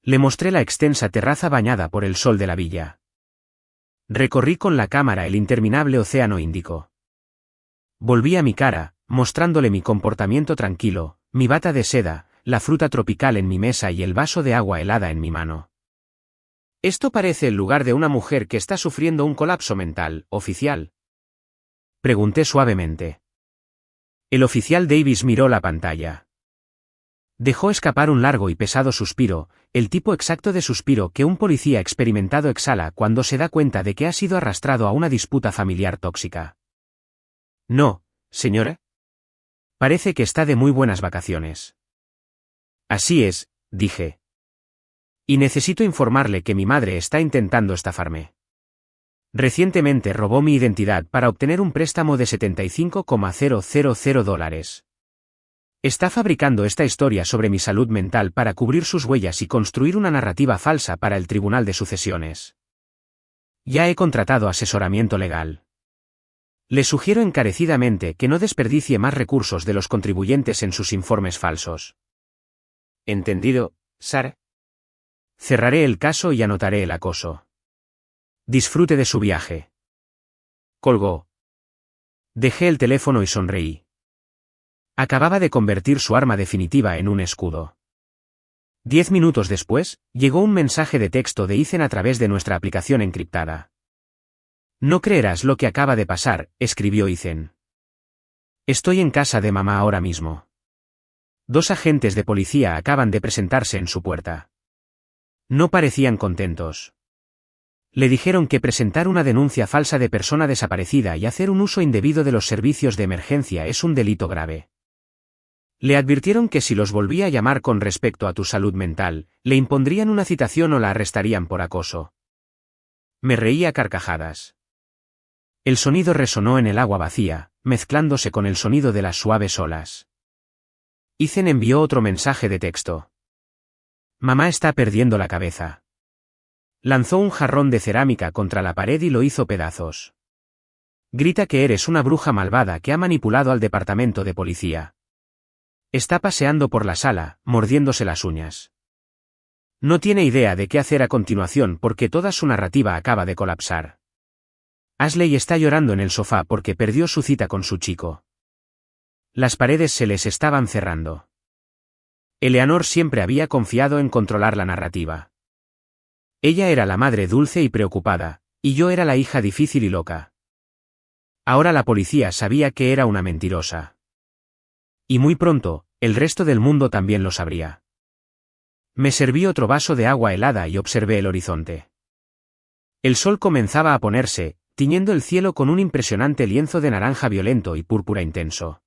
Le mostré la extensa terraza bañada por el sol de la villa. Recorrí con la cámara el interminable océano Índico. Volví a mi cara, mostrándole mi comportamiento tranquilo, mi bata de seda, la fruta tropical en mi mesa y el vaso de agua helada en mi mano. Esto parece el lugar de una mujer que está sufriendo un colapso mental, oficial. Pregunté suavemente. El oficial Davis miró la pantalla. Dejó escapar un largo y pesado suspiro, el tipo exacto de suspiro que un policía experimentado exhala cuando se da cuenta de que ha sido arrastrado a una disputa familiar tóxica. No, señora. Parece que está de muy buenas vacaciones. Así es, dije. Y necesito informarle que mi madre está intentando estafarme. Recientemente robó mi identidad para obtener un préstamo de $75,000. Está fabricando esta historia sobre mi salud mental para cubrir sus huellas y construir una narrativa falsa para el Tribunal de Sucesiones. Ya he contratado asesoramiento legal. Le sugiero encarecidamente que no desperdicie más recursos de los contribuyentes en sus informes falsos. ¿Entendido, Sarah? Cerraré el caso y anotaré el acoso. Disfrute de su viaje. Colgó. Dejé el teléfono y sonreí. Acababa de convertir su arma definitiva en un escudo. 10 minutos después, llegó un mensaje de texto de Ethan a través de nuestra aplicación encriptada. No creerás lo que acaba de pasar, escribió Ethan. Estoy en casa de mamá ahora mismo. 2 agentes de policía acaban de presentarse en su puerta. No parecían contentos. Le dijeron que presentar una denuncia falsa de persona desaparecida y hacer un uso indebido de los servicios de emergencia es un delito grave. Le advirtieron que si los volvía a llamar con respecto a tu salud mental, le impondrían una citación o la arrestarían por acoso. Me reí a carcajadas. El sonido resonó en el agua vacía, mezclándose con el sonido de las suaves olas. Ethan envió otro mensaje de texto. Mamá está perdiendo la cabeza. Lanzó un jarrón de cerámica contra la pared y lo hizo pedazos. Grita que eres una bruja malvada que ha manipulado al departamento de policía. Está paseando por la sala, mordiéndose las uñas. No tiene idea de qué hacer a continuación porque toda su narrativa acaba de colapsar. Ashley está llorando en el sofá porque perdió su cita con su chico. Las paredes se les estaban cerrando. Eleanor siempre había confiado en controlar la narrativa. Ella era la madre dulce y preocupada, y yo era la hija difícil y loca. Ahora la policía sabía que era una mentirosa. Y muy pronto, el resto del mundo también lo sabría. Me serví otro vaso de agua helada y observé el horizonte. El sol comenzaba a ponerse, tiñendo el cielo con un impresionante lienzo de naranja violento y púrpura intenso.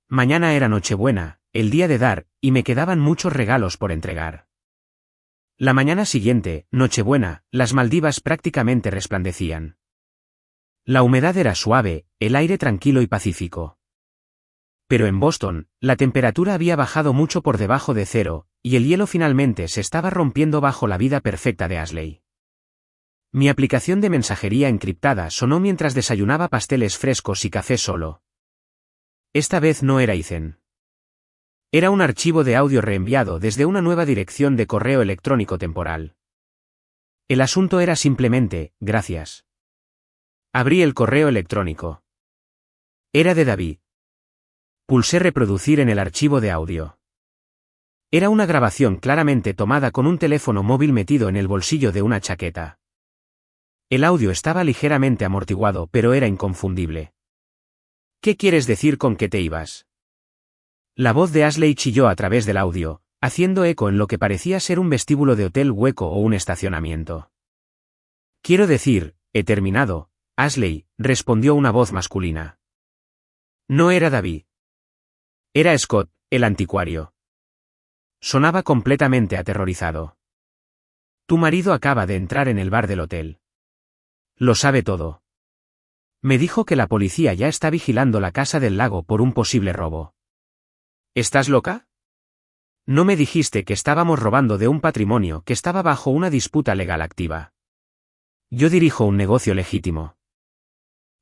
Mañana era Nochebuena, el día de dar, y me quedaban muchos regalos por entregar. La mañana siguiente, Nochebuena, las Maldivas prácticamente resplandecían. La humedad era suave, el aire tranquilo y pacífico. Pero en Boston, la temperatura había bajado mucho por debajo de cero, y el hielo finalmente se estaba rompiendo bajo la vida perfecta de Ashley. Mi aplicación de mensajería encriptada sonó mientras desayunaba pasteles frescos y café solo. Esta vez no era Ethan. Era un archivo de audio reenviado desde una nueva dirección de correo electrónico temporal. El asunto era simplemente, gracias. Abrí el correo electrónico. Era de David. Pulsé reproducir en el archivo de audio. Era una grabación claramente tomada con un teléfono móvil metido en el bolsillo de una chaqueta. El audio estaba ligeramente amortiguado, pero era inconfundible. ¿Qué quieres decir con que te ibas? La voz de Ashley chilló a través del audio, haciendo eco en lo que parecía ser un vestíbulo de hotel hueco o un estacionamiento. Quiero decir, he terminado, Ashley, respondió una voz masculina. No era David. Era Scott, el anticuario. Sonaba completamente aterrorizado. Tu marido acaba de entrar en el bar del hotel. Lo sabe todo. Me dijo que la policía ya está vigilando la casa del lago por un posible robo. ¿Estás loca? No me dijiste que estábamos robando de un patrimonio que estaba bajo una disputa legal activa. Yo dirijo un negocio legítimo.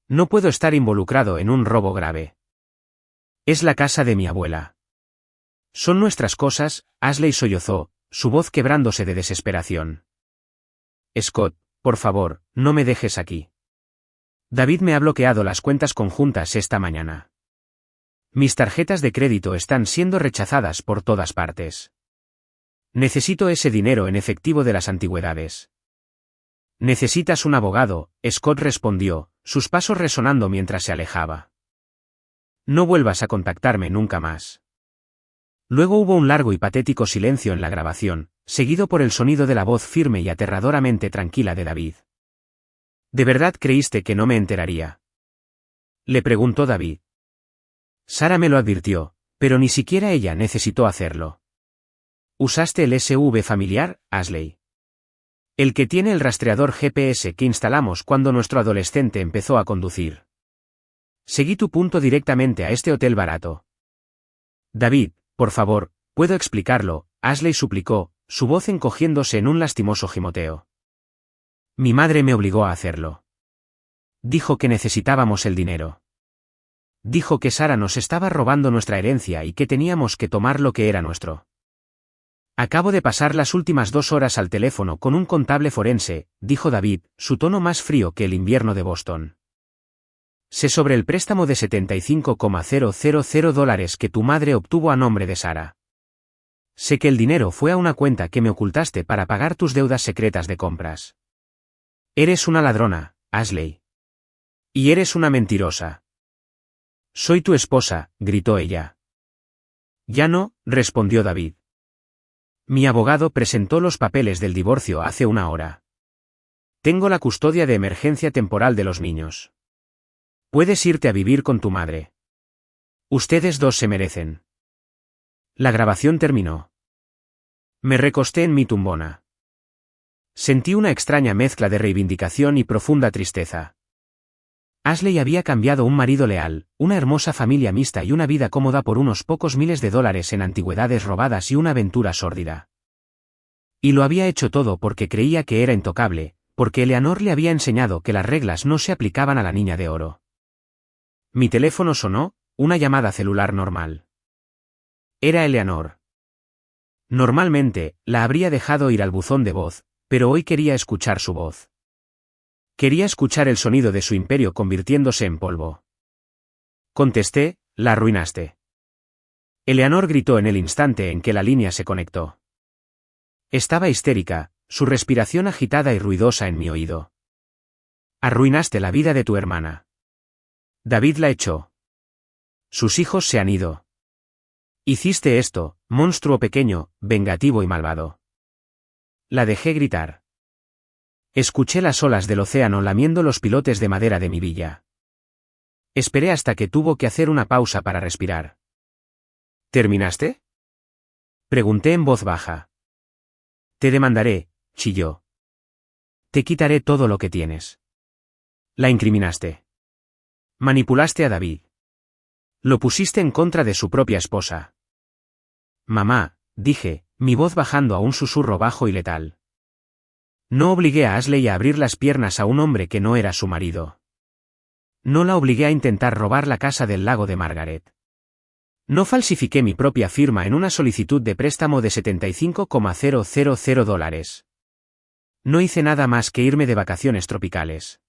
No puedo estar involucrado en un robo grave. Es la casa de mi abuela. Son nuestras cosas, Ashley sollozó, su voz quebrándose de desesperación. Scott, por favor, no me dejes aquí. David me ha bloqueado las cuentas conjuntas esta mañana. Mis tarjetas de crédito están siendo rechazadas por todas partes. Necesito ese dinero en efectivo de las antigüedades. Necesitas un abogado, Scott respondió, sus pasos resonando mientras se alejaba. No vuelvas a contactarme nunca más. Luego hubo un largo y patético silencio en la grabación, seguido por el sonido de la voz firme y aterradoramente tranquila de David. ¿De verdad creíste que no me enteraría?, le preguntó David. Sara me lo advirtió, pero ni siquiera ella necesitó hacerlo. ¿Usaste el SV familiar, Ashley? El que tiene el rastreador GPS que instalamos cuando nuestro adolescente empezó a conducir. Seguí tu punto directamente a este hotel barato. David, por favor, puedo explicarlo, Ashley suplicó, su voz encogiéndose en un lastimoso gimoteo. Mi madre me obligó a hacerlo. Dijo que necesitábamos el dinero. Dijo que Sara nos estaba robando nuestra herencia y que teníamos que tomar lo que era nuestro. Acabo de pasar las últimas 2 horas al teléfono con un contable forense, dijo David, su tono más frío que el invierno de Boston. Sé sobre el préstamo de $70,000 que tu madre obtuvo a nombre de Sara. Sé que el dinero fue a una cuenta que me ocultaste para pagar tus deudas secretas de compras. Eres una ladrona, Ashley. Y eres una mentirosa. Soy tu esposa, gritó ella. Ya no, respondió David. Mi abogado presentó los papeles del divorcio hace 1 hora. Tengo la custodia de emergencia temporal de los niños. Puedes irte a vivir con tu madre. Ustedes dos se merecen. La grabación terminó. Me recosté en mi tumbona. Sentí una extraña mezcla de reivindicación y profunda tristeza. Ashley había cambiado un marido leal, una hermosa familia mixta y una vida cómoda por unos pocos miles de dólares en antigüedades robadas y una aventura sórdida. Y lo había hecho todo porque creía que era intocable, porque Eleanor le había enseñado que las reglas no se aplicaban a la niña de oro. Mi teléfono sonó, una llamada celular normal. Era Eleanor. Normalmente, la habría dejado ir al buzón de voz, pero hoy quería escuchar su voz. Quería escuchar el sonido de su imperio convirtiéndose en polvo. Contesté, la arruinaste. Eleanor gritó en el instante en que la línea se conectó. Estaba histérica, su respiración agitada y ruidosa en mi oído. Arruinaste la vida de tu hermana. David la echó. Sus hijos se han ido. Hiciste esto, monstruo pequeño, vengativo y malvado. La dejé gritar. Escuché las olas del océano lamiendo los pilotes de madera de mi villa. Esperé hasta que tuvo que hacer una pausa para respirar. ¿Terminaste?, pregunté en voz baja. Te demandaré, chilló. Te quitaré todo lo que tienes. La incriminaste. Manipulaste a David. Lo pusiste en contra de su propia esposa. Mamá, dije, mi voz bajando a un susurro bajo y letal. No obligué a Ashley a abrir las piernas a un hombre que no era su marido. No la obligué a intentar robar la casa del lago de Margaret. No falsifiqué mi propia firma en una solicitud de préstamo de $75,000. No hice nada más que irme de vacaciones tropicales.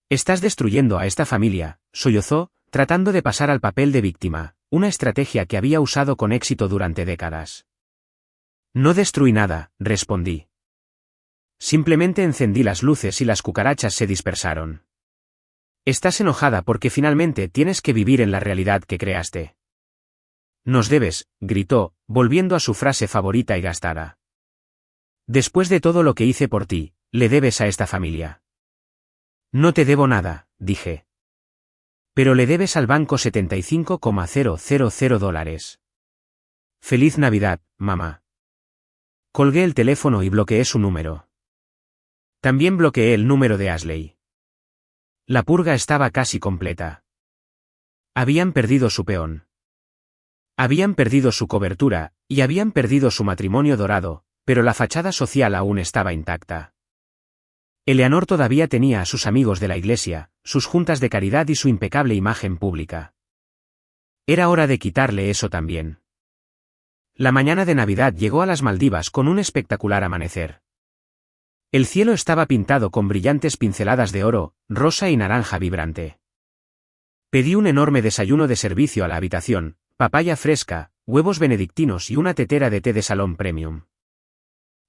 Estás destruyendo a esta familia, sollozó, tratando de pasar al papel de víctima, una estrategia que había usado con éxito durante décadas. No destruí nada, respondí. Simplemente encendí las luces y las cucarachas se dispersaron. Estás enojada porque finalmente tienes que vivir en la realidad que creaste. Nos debes, gritó, volviendo a su frase favorita y gastada. Después de todo lo que hice por ti, le debes a esta familia. No te debo nada, dije. Pero le debes al banco $75,000. Feliz Navidad, mamá. Colgué el teléfono y bloqueé su número. También bloqueé el número de Ashley. La purga estaba casi completa. Habían perdido su peón. Habían perdido su cobertura, y habían perdido su matrimonio dorado, pero la fachada social aún estaba intacta. Eleanor todavía tenía a sus amigos de la iglesia, sus juntas de caridad y su impecable imagen pública. Era hora de quitarle eso también. La mañana de Navidad llegó a las Maldivas con un espectacular amanecer. El cielo estaba pintado con brillantes pinceladas de oro, rosa y naranja vibrante. Pedí un enorme desayuno de servicio a la habitación, papaya fresca, huevos benedictinos y una tetera de té de salón premium.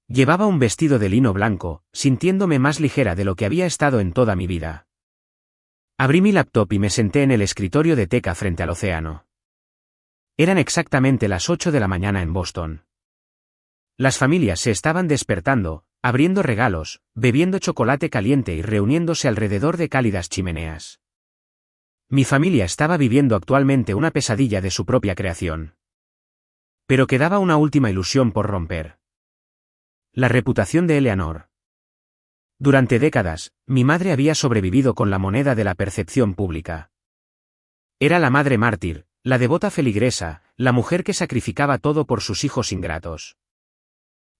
Llevaba un vestido de lino blanco, sintiéndome más ligera de lo que había estado en toda mi vida. Abrí mi laptop y me senté en el escritorio de teca frente al océano. Eran exactamente las 8 de la mañana en Boston. Las familias se estaban despertando, abriendo regalos, bebiendo chocolate caliente y reuniéndose alrededor de cálidas chimeneas. Mi familia estaba viviendo actualmente una pesadilla de su propia creación. Pero quedaba una última ilusión por romper. La reputación de Eleanor. Durante décadas, mi madre había sobrevivido con la moneda de la percepción pública. Era la madre mártir, la devota feligresa, la mujer que sacrificaba todo por sus hijos ingratos.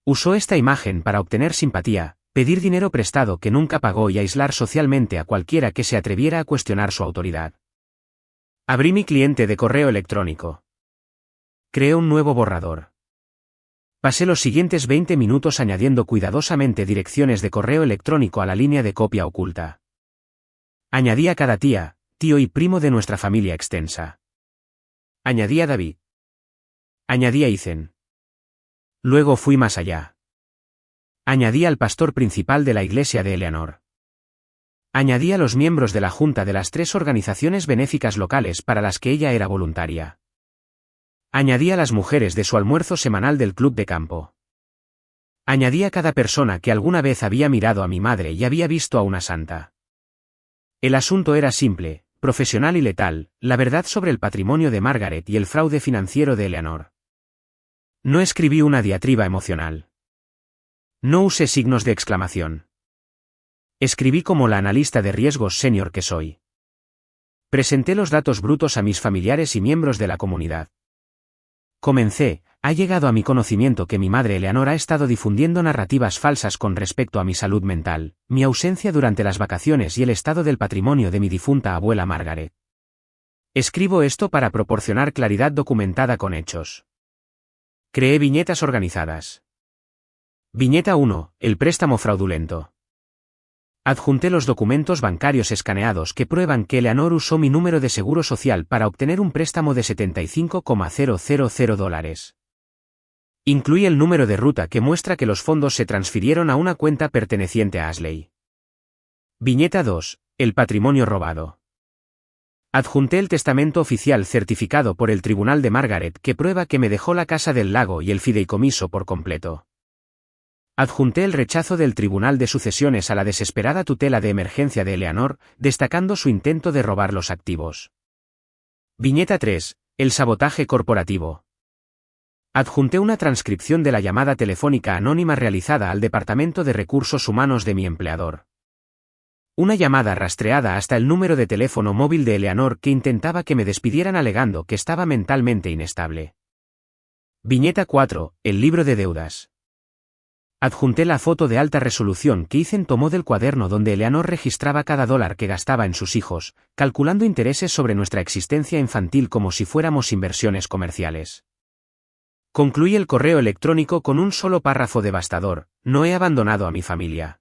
Usó esta imagen para obtener simpatía, pedir dinero prestado que nunca pagó y aislar socialmente a cualquiera que se atreviera a cuestionar su autoridad. Abrí mi cliente de correo electrónico. Creé un nuevo borrador. Pasé los siguientes 20 minutos añadiendo cuidadosamente direcciones de correo electrónico a la línea de copia oculta. Añadí a cada tía, tío y primo de nuestra familia extensa. Añadí a David. Añadí a Ethan. Luego fui más allá. Añadí al pastor principal de la iglesia de Eleanor. Añadí a los miembros de la junta de las 3 organizaciones benéficas locales para las que ella era voluntaria. Añadí a las mujeres de su almuerzo semanal del club de campo. Añadí a cada persona que alguna vez había mirado a mi madre y había visto a una santa. El asunto era simple, profesional y letal, la verdad sobre el patrimonio de Margaret y el fraude financiero de Eleanor. No escribí una diatriba emocional. No usé signos de exclamación. Escribí como la analista de riesgos senior que soy. Presenté los datos brutos a mis familiares y miembros de la comunidad. Comencé, ha llegado a mi conocimiento que mi madre Eleanor ha estado difundiendo narrativas falsas con respecto a mi salud mental, mi ausencia durante las vacaciones y el estado del patrimonio de mi difunta abuela Margaret. Escribo esto para proporcionar claridad documentada con hechos. Creé viñetas organizadas. Viñeta 1, el préstamo fraudulento. Adjunté los documentos bancarios escaneados que prueban que Eleanor usó mi número de seguro social para obtener un préstamo de $75,000. Incluí el número de ruta que muestra que los fondos se transfirieron a una cuenta perteneciente a Ashley. Viñeta 2, el patrimonio robado. Adjunté el testamento oficial certificado por el tribunal de Margaret que prueba que me dejó la casa del lago y el fideicomiso por completo. Adjunté el rechazo del Tribunal de Sucesiones a la desesperada tutela de emergencia de Eleanor, destacando su intento de robar los activos. Viñeta 3, el sabotaje corporativo. Adjunté una transcripción de la llamada telefónica anónima realizada al Departamento de Recursos Humanos de mi empleador. Una llamada rastreada hasta el número de teléfono móvil de Eleanor que intentaba que me despidieran alegando que estaba mentalmente inestable. Viñeta 4, el libro de deudas. Adjunté la foto de alta resolución que Ethan tomó del cuaderno donde Eleanor registraba cada dólar que gastaba en sus hijos, calculando intereses sobre nuestra existencia infantil como si fuéramos inversiones comerciales. Concluí el correo electrónico con un solo párrafo devastador: no he abandonado a mi familia.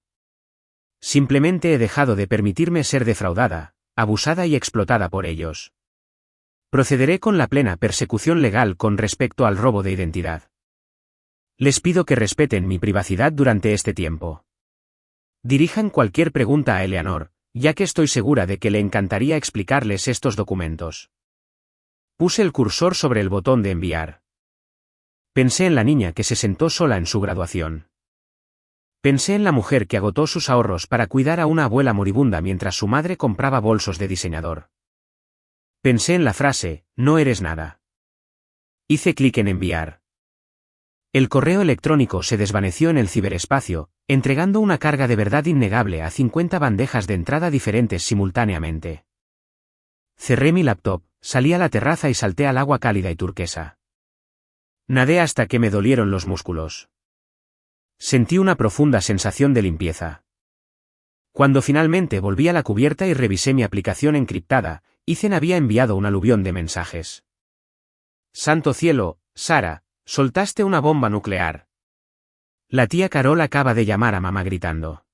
Simplemente he dejado de permitirme ser defraudada, abusada y explotada por ellos. Procederé con la plena persecución legal con respecto al robo de identidad. Les pido que respeten mi privacidad durante este tiempo. Dirijan cualquier pregunta a Eleanor, ya que estoy segura de que le encantaría explicarles estos documentos. Puse el cursor sobre el botón de enviar. Pensé en la niña que se sentó sola en su graduación. Pensé en la mujer que agotó sus ahorros para cuidar a una abuela moribunda mientras su madre compraba bolsos de diseñador. Pensé en la frase, no eres nada. Hice clic en enviar. El correo electrónico se desvaneció en el ciberespacio, entregando una carga de verdad innegable a 50 bandejas de entrada diferentes simultáneamente. Cerré mi laptop, salí a la terraza y salté al agua cálida y turquesa. Nadé hasta que me dolieron los músculos. Sentí una profunda sensación de limpieza. Cuando finalmente volví a la cubierta y revisé mi aplicación encriptada, Ethan había enviado un aluvión de mensajes. Santo cielo, Sara, soltaste una bomba nuclear. La tía Carol acaba de llamar a mamá gritando.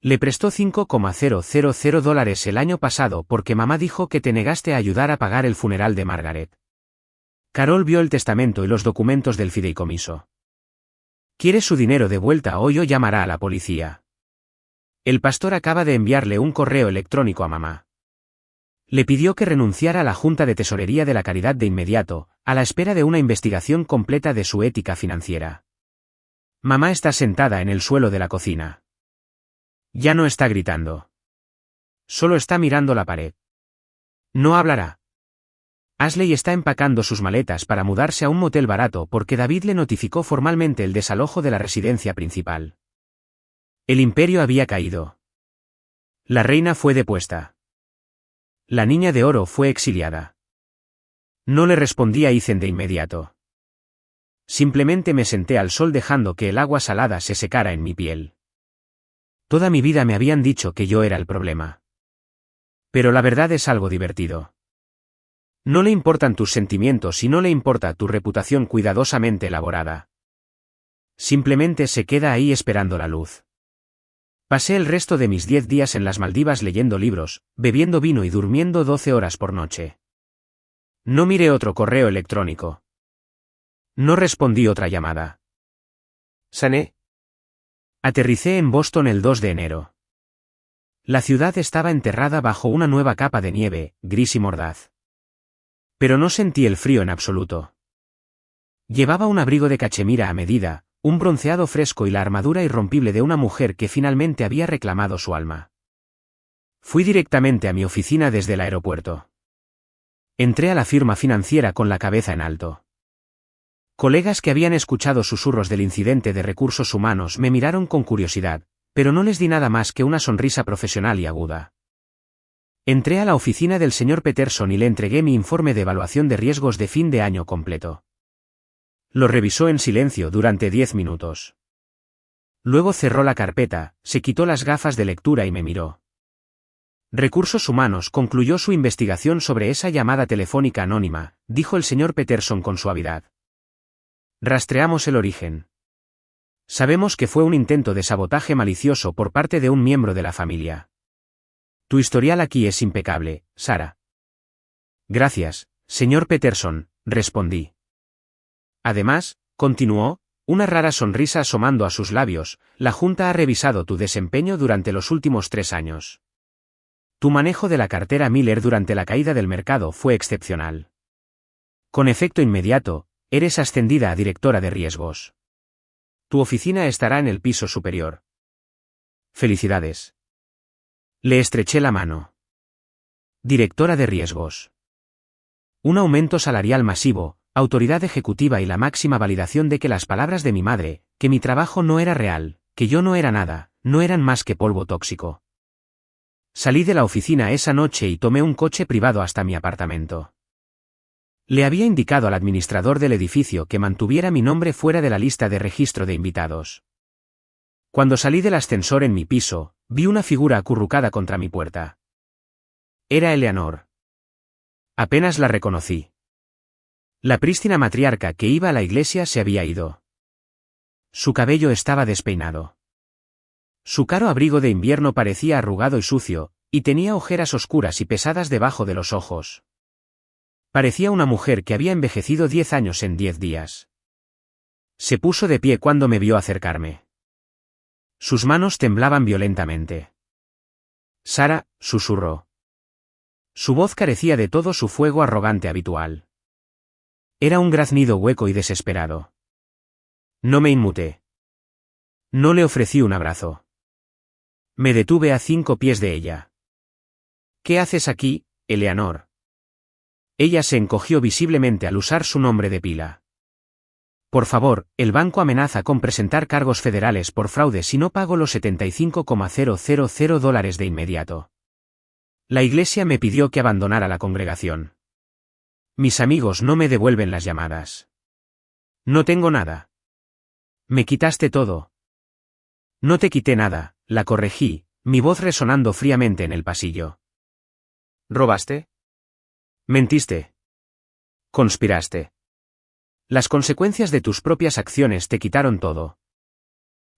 Le prestó $5,000 el año pasado porque mamá dijo que te negaste a ayudar a pagar el funeral de Margaret. Carol vio el testamento y los documentos del fideicomiso. ¿Quiere su dinero de vuelta o yo llamará a la policía? El pastor acaba de enviarle un correo electrónico a mamá. Le pidió que renunciara a la Junta de Tesorería de la Caridad de inmediato, a la espera de una investigación completa de su ética financiera. Mamá está sentada en el suelo de la cocina. Ya no está gritando. Solo está mirando la pared. No hablará. Ashley está empacando sus maletas para mudarse a un motel barato porque David le notificó formalmente el desalojo de la residencia principal. El imperio había caído. La reina fue depuesta. La niña de oro fue exiliada. No le respondí a Ethan de inmediato. Simplemente me senté al sol dejando que el agua salada se secara en mi piel. Toda mi vida me habían dicho que yo era el problema. Pero la verdad es algo divertido. No le importan tus sentimientos y no le importa tu reputación cuidadosamente elaborada. Simplemente se queda ahí esperando la luz. Pasé el resto de mis 10 días en las Maldivas leyendo libros, bebiendo vino y durmiendo 12 horas por noche. No miré otro correo electrónico. No respondí otra llamada. Sané. Aterricé en Boston el 2 de enero. La ciudad estaba enterrada bajo una nueva capa de nieve, gris y mordaz. Pero no sentí el frío en absoluto. Llevaba un abrigo de cachemira a medida, un bronceado fresco y la armadura irrompible de una mujer que finalmente había reclamado su alma. Fui directamente a mi oficina desde el aeropuerto. Entré a la firma financiera con la cabeza en alto. Colegas que habían escuchado susurros del incidente de recursos humanos me miraron con curiosidad, pero no les di nada más que una sonrisa profesional y aguda. Entré a la oficina del señor Peterson y le entregué mi informe de evaluación de riesgos de fin de año completo. Lo revisó en silencio durante 10 minutos. Luego cerró la carpeta, se quitó las gafas de lectura y me miró. Recursos Humanos concluyó su investigación sobre esa llamada telefónica anónima, dijo el señor Peterson con suavidad. Rastreamos el origen. Sabemos que fue un intento de sabotaje malicioso por parte de un miembro de la familia. Tu historial aquí es impecable, Sara. Gracias, señor Peterson, respondí. Además, continuó, una rara sonrisa asomando a sus labios, la Junta ha revisado tu desempeño durante los últimos 3 años. Tu manejo de la cartera Miller durante la caída del mercado fue excepcional. Con efecto inmediato, eres ascendida a directora de riesgos. Tu oficina estará en el piso superior. Felicidades. Le estreché la mano. Directora de riesgos. Un aumento salarial masivo, autoridad ejecutiva y la máxima validación de que las palabras de mi madre, que mi trabajo no era real, que yo no era nada, no eran más que polvo tóxico. Salí de la oficina esa noche y tomé un coche privado hasta mi apartamento. Le había indicado al administrador del edificio que mantuviera mi nombre fuera de la lista de registro de invitados. Cuando salí del ascensor en mi piso, vi una figura acurrucada contra mi puerta. Era Eleanor. Apenas la reconocí. La prístina matriarca que iba a la iglesia se había ido. Su cabello estaba despeinado. Su caro abrigo de invierno parecía arrugado y sucio, y tenía ojeras oscuras y pesadas debajo de los ojos. Parecía una mujer que había envejecido 10 años en 10 días. Se puso de pie cuando me vio acercarme. Sus manos temblaban violentamente. Sara, susurró. Su voz carecía de todo su fuego arrogante habitual. Era un graznido hueco y desesperado. No me inmuté. No le ofrecí un abrazo. Me detuve a 5 pies de ella. ¿Qué haces aquí, Eleanor? Ella se encogió visiblemente al usar su nombre de pila. Por favor, el banco amenaza con presentar cargos federales por fraude si no pago los $75,000 de inmediato. La iglesia me pidió que abandonara la congregación. Mis amigos no me devuelven las llamadas. No tengo nada. Me quitaste todo. No te quité nada, la corregí, mi voz resonando fríamente en el pasillo. ¿Robaste? Mentiste. Conspiraste. Las consecuencias de tus propias acciones te quitaron todo.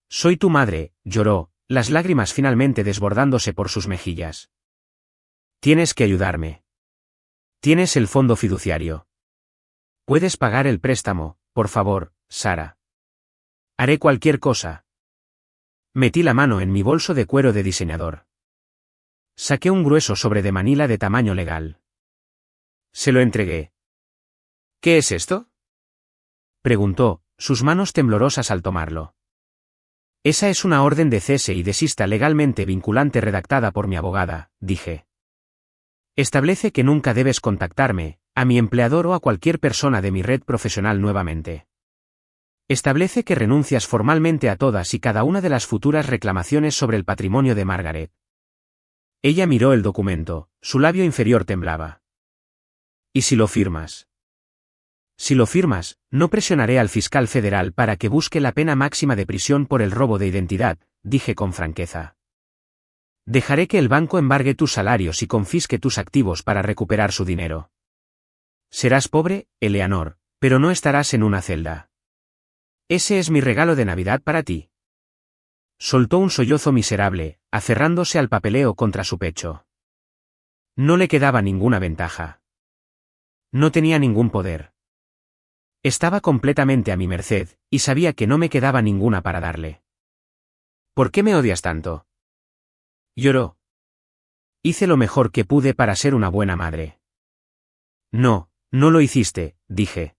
Soy tu madre, lloró, las lágrimas finalmente desbordándose por sus mejillas. Tienes que ayudarme. Tienes el fondo fiduciario. Puedes pagar el préstamo, por favor, Sara. Haré cualquier cosa. Metí la mano en mi bolso de cuero de diseñador. Saqué un grueso sobre de Manila de tamaño legal. Se lo entregué. ¿Qué es esto?, preguntó, sus manos temblorosas al tomarlo. Esa es una orden de cese y desista legalmente vinculante redactada por mi abogada, dije. Establece que nunca debes contactarme, a mi empleador o a cualquier persona de mi red profesional nuevamente. Establece que renuncias formalmente a todas y cada una de las futuras reclamaciones sobre el patrimonio de Margaret. Ella miró el documento, su labio inferior temblaba. ¿Y si lo firmas? Si lo firmas, no presionaré al fiscal federal para que busque la pena máxima de prisión por el robo de identidad, dije con franqueza. Dejaré que el banco embargue tus salarios y confisque tus activos para recuperar su dinero. Serás pobre, Eleanor, pero no estarás en una celda. Ese es mi regalo de Navidad para ti. Soltó un sollozo miserable, aferrándose al papeleo contra su pecho. No le quedaba ninguna ventaja. No tenía ningún poder. Estaba completamente a mi merced, y sabía que no me quedaba ninguna para darle. ¿Por qué me odias tanto?, lloró. Hice lo mejor que pude para ser una buena madre. No, no lo hiciste, dije.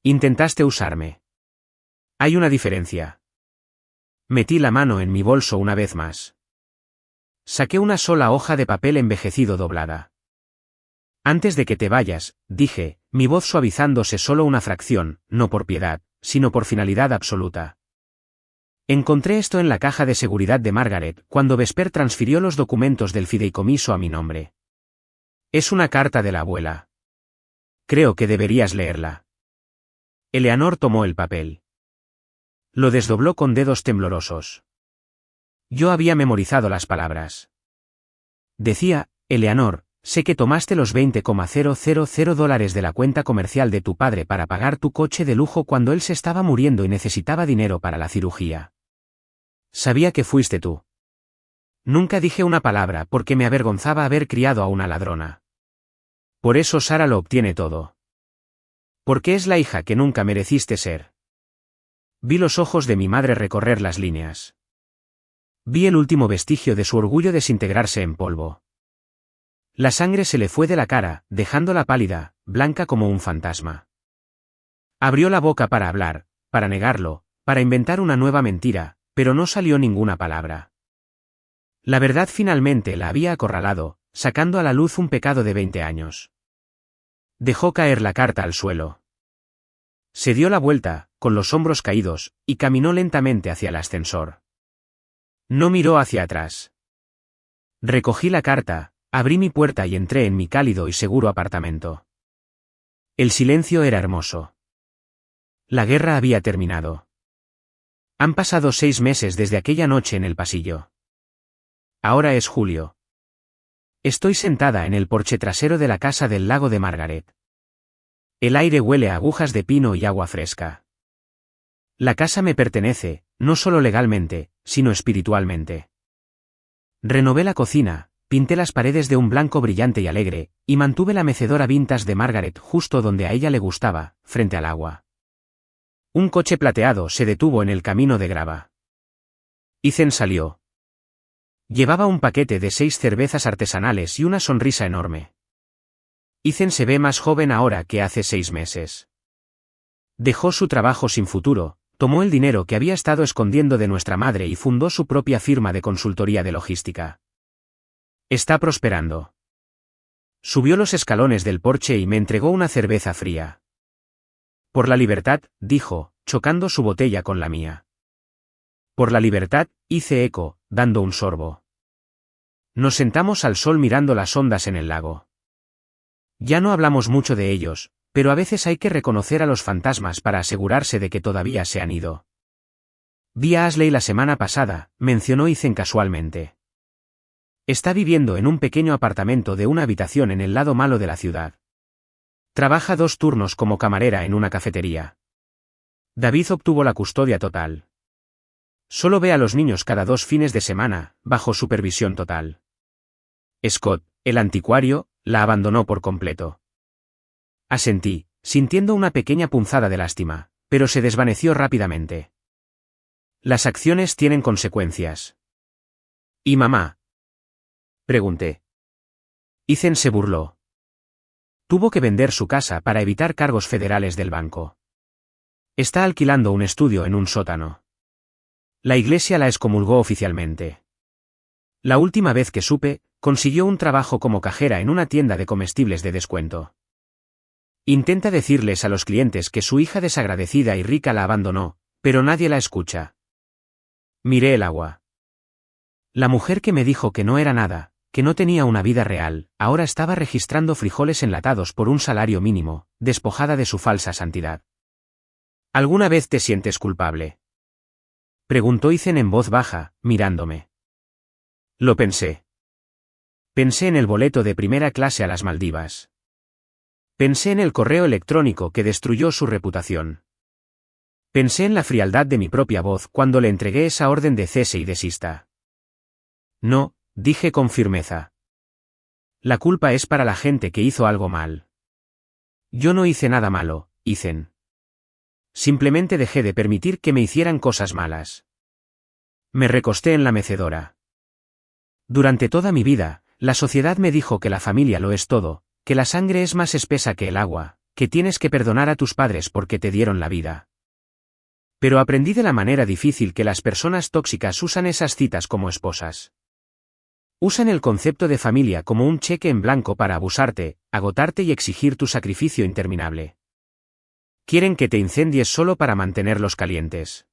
Intentaste usarme. Hay una diferencia. Metí la mano en mi bolso una vez más. Saqué una sola hoja de papel envejecido doblada. Antes de que te vayas, dije, mi voz suavizándose solo una fracción, no por piedad, sino por finalidad absoluta. Encontré esto en la caja de seguridad de Margaret cuando Vesper transfirió los documentos del fideicomiso a mi nombre. Es una carta de la abuela. Creo que deberías leerla. Eleanor tomó el papel. Lo desdobló con dedos temblorosos. Yo había memorizado las palabras. Decía, Eleanor, sé que tomaste los $20,000 de la cuenta comercial de tu padre para pagar tu coche de lujo cuando él se estaba muriendo y necesitaba dinero para la cirugía. Sabía que fuiste tú. Nunca dije una palabra porque me avergonzaba haber criado a una ladrona. Por eso Sara lo obtiene todo. Porque es la hija que nunca mereciste ser. Vi los ojos de mi madre recorrer las líneas. Vi el último vestigio de su orgullo desintegrarse en polvo. La sangre se le fue de la cara, dejándola pálida, blanca como un fantasma. Abrió la boca para hablar, para negarlo, para inventar una nueva mentira, pero no salió ninguna palabra. La verdad finalmente la había acorralado, sacando a la luz un pecado de 20 años. Dejó caer la carta al suelo. Se dio la vuelta, con los hombros caídos, y caminó lentamente hacia el ascensor. No miró hacia atrás. Recogí la carta, abrí mi puerta y entré en mi cálido y seguro apartamento. El silencio era hermoso. La guerra había terminado. Han pasado 6 meses desde aquella noche en el pasillo. Ahora es julio. Estoy sentada en el porche trasero de la casa del lago de Margaret. El aire huele a agujas de pino y agua fresca. La casa me pertenece, no solo legalmente, sino espiritualmente. Renové la cocina, pinté las paredes de un blanco brillante y alegre, y mantuve la mecedora vintage de Margaret justo donde a ella le gustaba, frente al agua. Un coche plateado se detuvo en el camino de grava. Ethan salió. Llevaba un paquete de 6 cervezas artesanales y una sonrisa enorme. Ethan se ve más joven ahora que hace 6 meses. Dejó su trabajo sin futuro, tomó el dinero que había estado escondiendo de nuestra madre y fundó su propia firma de consultoría de logística. Está prosperando. Subió los escalones del porche y me entregó una cerveza fría. Por la libertad, dijo, chocando su botella con la mía. Por la libertad, hice eco, dando un sorbo. Nos sentamos al sol mirando las ondas en el lago. Ya no hablamos mucho de ellos, pero a veces hay que reconocer a los fantasmas para asegurarse de que todavía se han ido. Vi a Ashley la semana pasada, mencionó Ethan casualmente. Está viviendo en un pequeño apartamento de una habitación en el lado malo de la ciudad. Trabaja 2 turnos como camarera en una cafetería. David obtuvo la custodia total. Solo ve a los niños cada 2 fines de semana, bajo supervisión total. Scott, el anticuario, la abandonó por completo. Asentí, sintiendo una pequeña punzada de lástima, pero se desvaneció rápidamente. Las acciones tienen consecuencias. ¿Y mamá? Pregunté. Ethan se burló. Tuvo que vender su casa para evitar cargos federales del banco. Está alquilando un estudio en un sótano. La iglesia la excomulgó oficialmente. La última vez que supe, consiguió un trabajo como cajera en una tienda de comestibles de descuento. Intenta decirles a los clientes que su hija desagradecida y rica la abandonó, pero nadie la escucha. Miré el agua. La mujer que me dijo que no era nada, que no tenía una vida real, ahora estaba registrando frijoles enlatados por un salario mínimo, despojada de su falsa santidad. ¿Alguna vez te sientes culpable? Preguntó Ethan en voz baja, mirándome. Lo pensé. Pensé en el boleto de primera clase a las Maldivas. Pensé en el correo electrónico que destruyó su reputación. Pensé en la frialdad de mi propia voz cuando le entregué esa orden de cese y desista. No, dije con firmeza. La culpa es para la gente que hizo algo mal. Yo no hice nada malo, Ethan. Simplemente dejé de permitir que me hicieran cosas malas. Me recosté en la mecedora. Durante toda mi vida, la sociedad me dijo que la familia lo es todo, que la sangre es más espesa que el agua, que tienes que perdonar a tus padres porque te dieron la vida. Pero aprendí de la manera difícil que las personas tóxicas usan esas citas como esposas. Usan el concepto de familia como un cheque en blanco para abusarte, agotarte y exigir tu sacrificio interminable. Quieren que te incendies solo para mantenerlos calientes.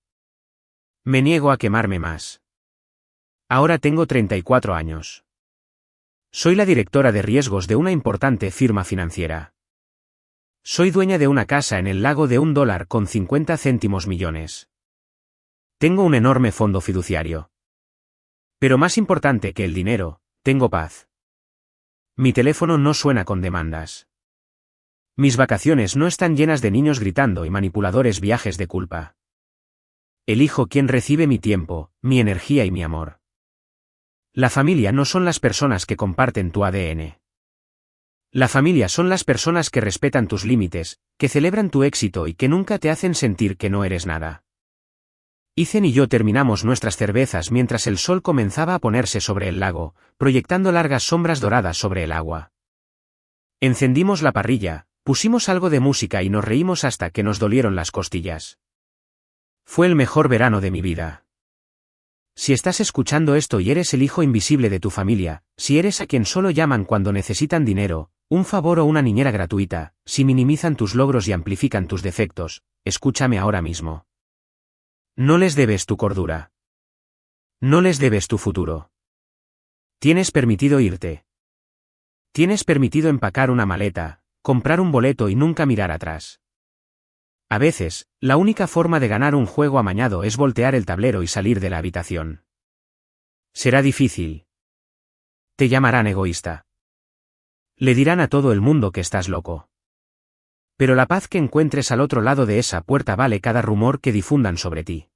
Me niego a quemarme más. Ahora tengo 34 años. Soy la directora de riesgos de una importante firma financiera. Soy dueña de una casa en el lago de $1 con 50 céntimos millones. Tengo un enorme fondo fiduciario. Pero más importante que el dinero, tengo paz. Mi teléfono no suena con demandas. Mis vacaciones no están llenas de niños gritando y manipuladores viajes de culpa. Elijo quién recibe mi tiempo, mi energía y mi amor. La familia no son las personas que comparten tu ADN. La familia son las personas que respetan tus límites, que celebran tu éxito y que nunca te hacen sentir que no eres nada. Ethan y yo terminamos nuestras cervezas mientras el sol comenzaba a ponerse sobre el lago, proyectando largas sombras doradas sobre el agua. Encendimos la parrilla, pusimos algo de música y nos reímos hasta que nos dolieron las costillas. Fue el mejor verano de mi vida. Si estás escuchando esto y eres el hijo invisible de tu familia, si eres a quien solo llaman cuando necesitan dinero, un favor o una niñera gratuita, si minimizan tus logros y amplifican tus defectos, escúchame ahora mismo. No les debes tu cordura. No les debes tu futuro. Tienes permitido irte. Tienes permitido empacar una maleta, comprar un boleto y nunca mirar atrás. A veces, la única forma de ganar un juego amañado es voltear el tablero y salir de la habitación. Será difícil. Te llamarán egoísta. Le dirán a todo el mundo que estás loco. Pero la paz que encuentres al otro lado de esa puerta vale cada rumor que difundan sobre ti.